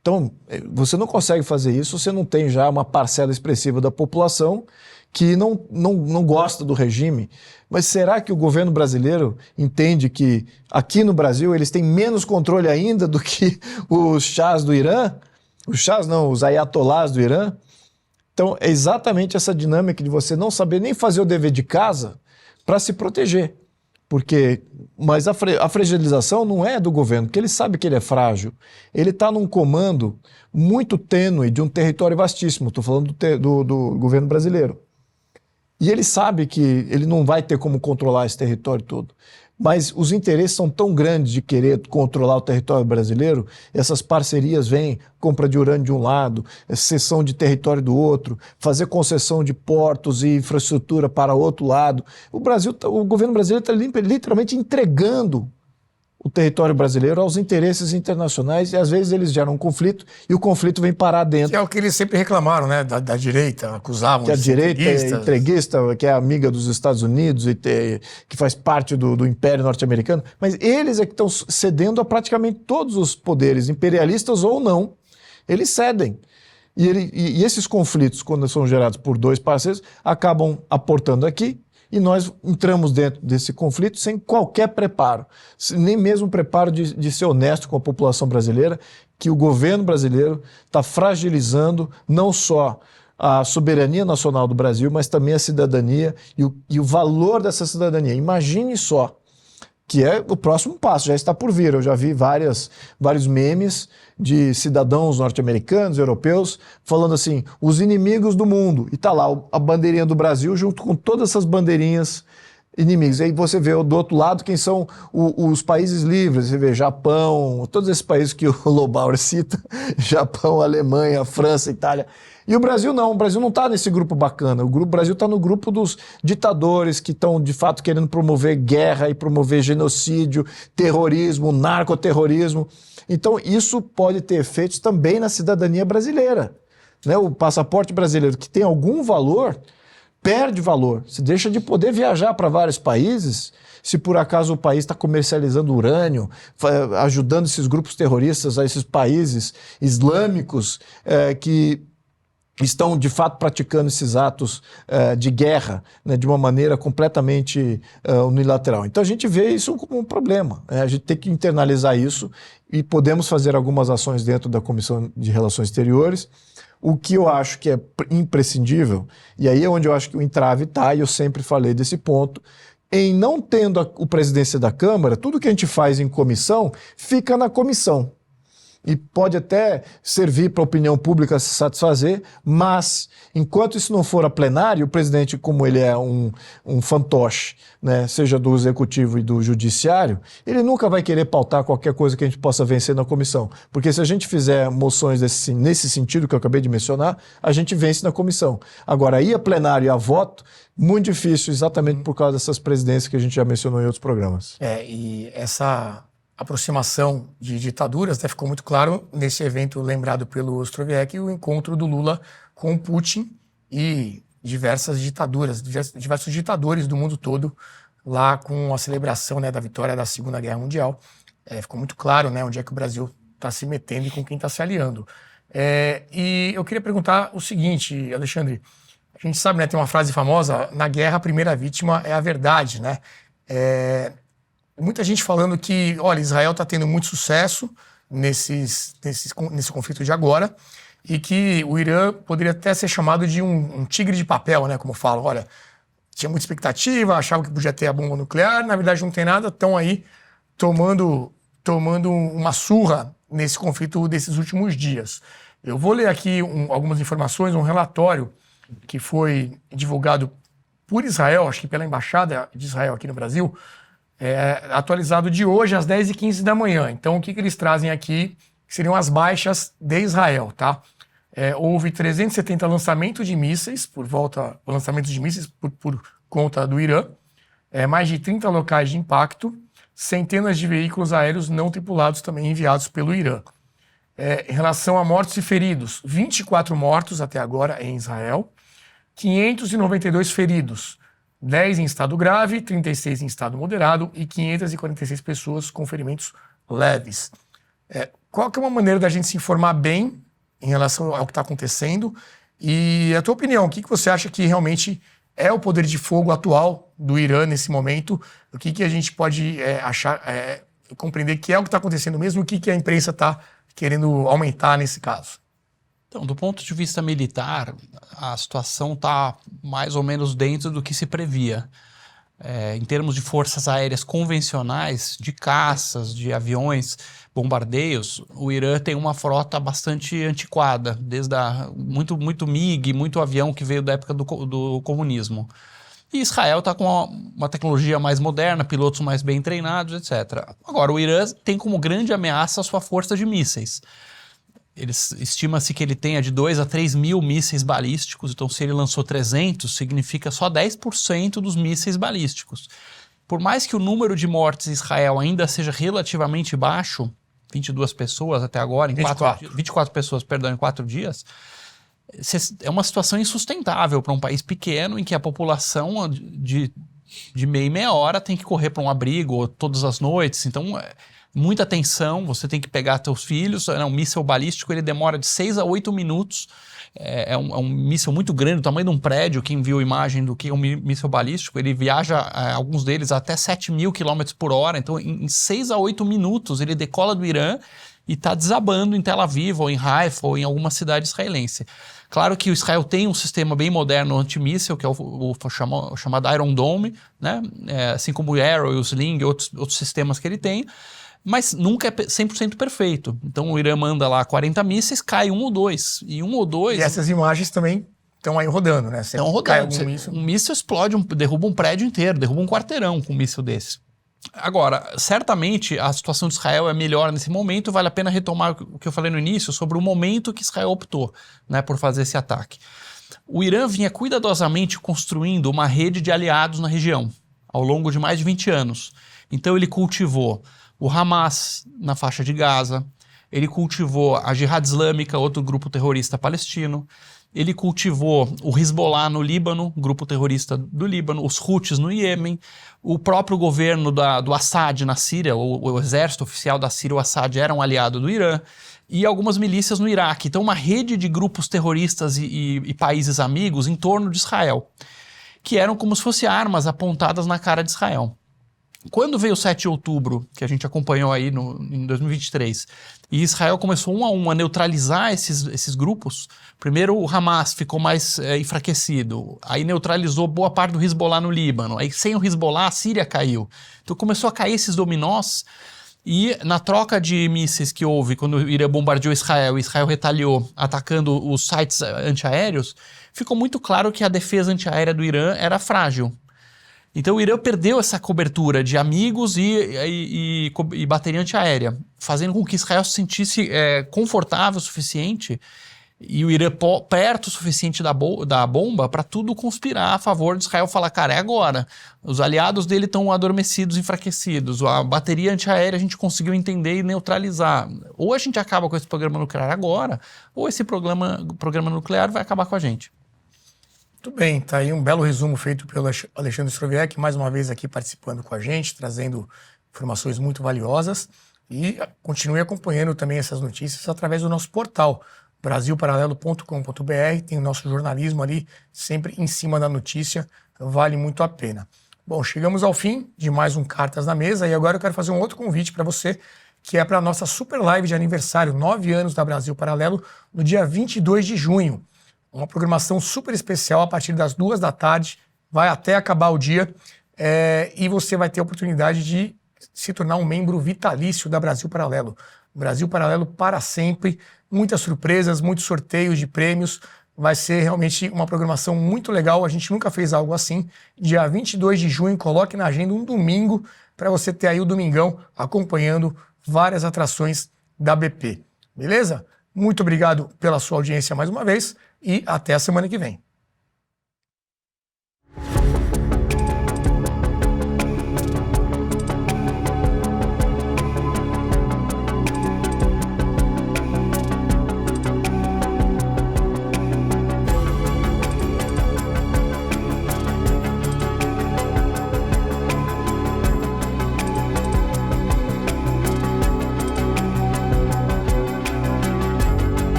Então, você não consegue fazer isso, você não tem já uma parcela expressiva da população que não gosta do regime. Mas será que o governo brasileiro entende que aqui no Brasil eles têm menos controle ainda do que os chás do Irã? Os chás não, os ayatolás do Irã? Então, é exatamente essa dinâmica de você não saber nem fazer o dever de casa para se proteger. Mas a fragilização não é do governo, porque ele sabe que ele é frágil. Ele está num comando muito tênue de um território vastíssimo, estou falando do governo brasileiro. E ele sabe que ele não vai ter como controlar esse território todo. Mas os interesses são tão grandes de querer controlar o território brasileiro, essas parcerias vêm, compra de urânio de um lado, cessão de território do outro, fazer concessão de portos e infraestrutura para outro lado. O governo brasileiro está literalmente entregando o território brasileiro aos interesses internacionais e às vezes eles geram um conflito e o conflito vem parar dentro. Que é o que eles sempre reclamaram, né? Da direita, acusavam que a de direita é entreguistas. entreguista, que é amiga dos Estados Unidos e que faz parte do Império Norte-Americano, mas eles é que estão cedendo a praticamente todos os poderes, imperialistas ou não, eles cedem. E esses conflitos, quando são gerados por dois parceiros, acabam aportando aqui, e nós entramos dentro desse conflito sem qualquer preparo, nem mesmo preparo de ser honesto com a população brasileira, que o governo brasileiro está fragilizando não só a soberania nacional do Brasil, mas também a cidadania e o valor dessa cidadania. Imagine só, que é o próximo passo, já está por vir. Eu já vi vários memes de cidadãos norte-americanos, europeus, falando assim, os inimigos do mundo. E está lá a bandeirinha do Brasil junto com todas essas bandeirinhas inimigos. E aí você vê do outro lado quem são os países livres. Você vê Japão, todos esses países que o Lobauer cita, Japão, Alemanha, França, Itália. E o Brasil não está nesse grupo bacana. O Brasil está no grupo dos ditadores que estão, de fato, querendo promover guerra e promover genocídio, terrorismo, narcoterrorismo. Então, isso pode ter efeitos também na cidadania brasileira. Né? O passaporte brasileiro, que tem algum valor, perde valor. Se deixa de poder viajar para vários países, se por acaso o país está comercializando urânio, ajudando esses grupos terroristas, a esses países islâmicos que estão, de fato, praticando esses atos de guerra, né, de uma maneira completamente unilateral. Então, a gente vê isso como um problema. A gente tem que internalizar isso e podemos fazer algumas ações dentro da Comissão de Relações Exteriores. O que eu acho que é imprescindível, e aí é onde eu acho que o entrave está, e eu sempre falei desse ponto, em não tendo o presidência da Câmara, tudo que a gente faz em comissão fica na comissão. E pode até servir para a opinião pública se satisfazer, mas enquanto isso não for a plenário, o presidente, como ele é um fantoche, né, seja do executivo e do judiciário, ele nunca vai querer pautar qualquer coisa que a gente possa vencer na comissão. Porque se a gente fizer moções nesse sentido que eu acabei de mencionar, a gente vence na comissão. Agora, aí a plenário e a voto, muito difícil, exatamente por causa dessas presidências que a gente já mencionou em outros programas. E essa aproximação de ditaduras, né, ficou muito claro nesse evento lembrado pelo Ostrowiecki, o encontro do Lula com Putin e diversas ditaduras, diversos ditadores do mundo todo, lá com a celebração, né, da vitória da Segunda Guerra Mundial. Ficou muito claro, né, onde é que o Brasil está se metendo e com quem está se aliando. E eu queria perguntar o seguinte, Alexandre, a gente sabe, né, tem uma frase famosa, na guerra a primeira vítima é a verdade, né? Muita gente falando que, olha, Israel está tendo muito sucesso nesse conflito de agora e que o Irã poderia até ser chamado de um tigre de papel, né? Como falam, olha, tinha muita expectativa, achavam que podia ter a bomba nuclear, na verdade não tem nada, estão aí tomando uma surra nesse conflito desses últimos dias. Eu vou ler aqui algumas informações, um relatório que foi divulgado por Israel, acho que pela Embaixada de Israel aqui no Brasil, atualizado de hoje às 10h15 da manhã. Então, o que eles trazem aqui seriam as baixas de Israel, tá? Houve 370 lançamentos de mísseis por conta do Irã, mais de 30 locais de impacto, centenas de veículos aéreos não tripulados também enviados pelo Irã. Em relação a mortos e feridos, 24 mortos até agora em Israel, 592 feridos, 10 em estado grave, 36 em estado moderado e 546 pessoas com ferimentos leves. Qual que é uma maneira da gente se informar bem em relação ao que está acontecendo? E a tua opinião, o que você acha que realmente é o poder de fogo atual do Irã nesse momento? O que a gente pode compreender que é o que está acontecendo mesmo? O que a imprensa está querendo aumentar nesse caso? Então, do ponto de vista militar, a situação está mais ou menos dentro do que se previa. Em termos de forças aéreas convencionais, de caças, de aviões, bombardeios, o Irã tem uma frota bastante antiquada, desde muito MiG, muito avião que veio da época do comunismo. E Israel está com uma tecnologia mais moderna, pilotos mais bem treinados, etc. Agora, o Irã tem como grande ameaça a sua força de mísseis. Estima-se que ele tenha de 2 a 3 mil mísseis balísticos, então se ele lançou 300, significa só 10% dos mísseis balísticos. por mais que o número de mortes em Israel ainda seja relativamente baixo, 22 pessoas até agora, 24 pessoas, perdão, em 4 dias, é uma situação insustentável para um país pequeno em que a população de meia em meia hora tem que correr para um abrigo todas as noites. Então, muita atenção, você tem que pegar seus filhos. Um míssil balístico, ele demora de 6 a 8 minutos. É um míssil muito grande, do tamanho de um prédio. Quem viu a imagem do que é um míssil balístico, ele viaja, alguns deles, até 7.000 km por hora. Então, em 6 a 8 minutos, ele decola do Irã e está desabando em Tel Aviv, ou em Haifa, ou em alguma cidade israelense. Claro que o Israel tem um sistema bem moderno antimíssil, que é o chamado Iron Dome, né? Assim como o Arrow e o Sling e outros sistemas que ele tem, mas nunca é 100% perfeito. Então o Irã manda lá 40 mísseis, cai 1 ou 2. E 1 ou 2... E essas imagens também estão aí rodando, né? Estão rodando. Um míssil explode, derruba um prédio inteiro, derruba um quarteirão com um míssil desse. Agora, certamente a situação de Israel é melhor nesse momento, vale a pena retomar o que eu falei no início sobre o momento que Israel optou, né, por fazer esse ataque. O Irã vinha cuidadosamente construindo uma rede de aliados na região, ao longo de mais de 20 anos. Então ele cultivou o Hamas na faixa de Gaza, ele cultivou a Jihad Islâmica, outro grupo terrorista palestino, ele cultivou o Hezbollah no Líbano, grupo terrorista do Líbano, os Houthis no Iêmen, o próprio governo do Assad na Síria, o exército oficial da Síria, o Assad, era um aliado do Irã, e algumas milícias no Iraque. Então uma rede de grupos terroristas e países amigos em torno de Israel, que eram como se fossem armas apontadas na cara de Israel. Quando veio o 7 de outubro, que a gente acompanhou aí em 2023, e Israel começou 1 a 1 a neutralizar esses grupos, primeiro o Hamas ficou mais enfraquecido, aí neutralizou boa parte do Hezbollah no Líbano, aí sem o Hezbollah a Síria caiu. Então começou a cair esses dominós, e na troca de mísseis que houve quando o Irã bombardeou Israel e Israel retaliou atacando os sites antiaéreos, ficou muito claro que a defesa antiaérea do Irã era frágil. Então o Irã perdeu essa cobertura de amigos e bateria antiaérea, fazendo com que Israel se sentisse confortável o suficiente e o Irã perto o suficiente da bomba para tudo conspirar a favor de Israel, falar, cara, é agora. Os aliados dele estão adormecidos, enfraquecidos. A bateria antiaérea a gente conseguiu entender e neutralizar. Ou a gente acaba com esse programa nuclear agora, ou esse programa nuclear vai acabar com a gente. Muito bem, tá aí um belo resumo feito pelo Alexandre Stroviec, mais uma vez aqui participando com a gente, trazendo informações muito valiosas, e continue acompanhando também essas notícias através do nosso portal, brasilparalelo.com.br, tem o nosso jornalismo ali sempre em cima da notícia, vale muito a pena. Bom, chegamos ao fim de mais um Cartas na Mesa, e agora eu quero fazer um outro convite para você, que é para a nossa super live de aniversário, 9 anos da Brasil Paralelo, no dia 22 de junho. Uma programação super especial a partir das 2 da tarde, vai até acabar o dia, e você vai ter a oportunidade de se tornar um membro vitalício da Brasil Paralelo. Brasil Paralelo para sempre, muitas surpresas, muitos sorteios de prêmios, vai ser realmente uma programação muito legal, a gente nunca fez algo assim. Dia 22 de junho, coloque na agenda um domingo, para você ter aí o domingão acompanhando várias atrações da BP. Beleza? Muito obrigado pela sua audiência mais uma vez, e até a semana que vem.